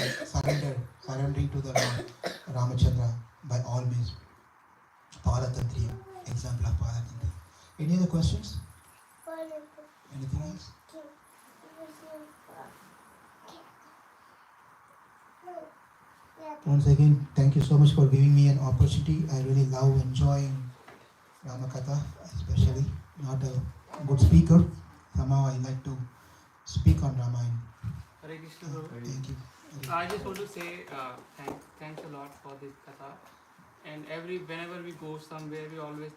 surrendering to the Lord Ramachandra by all means. Paratantriya, example of Paratantriya. Any other questions? Anything else? Once again, thank you so much for giving me an opportunity. I really love enjoying Ramakatha, especially not a good speaker. Somehow I like to speak on Ramayana. Hare Krishna, Prabhu. Thank you. I just want to say thanks a lot for this katha. And whenever we go somewhere, we always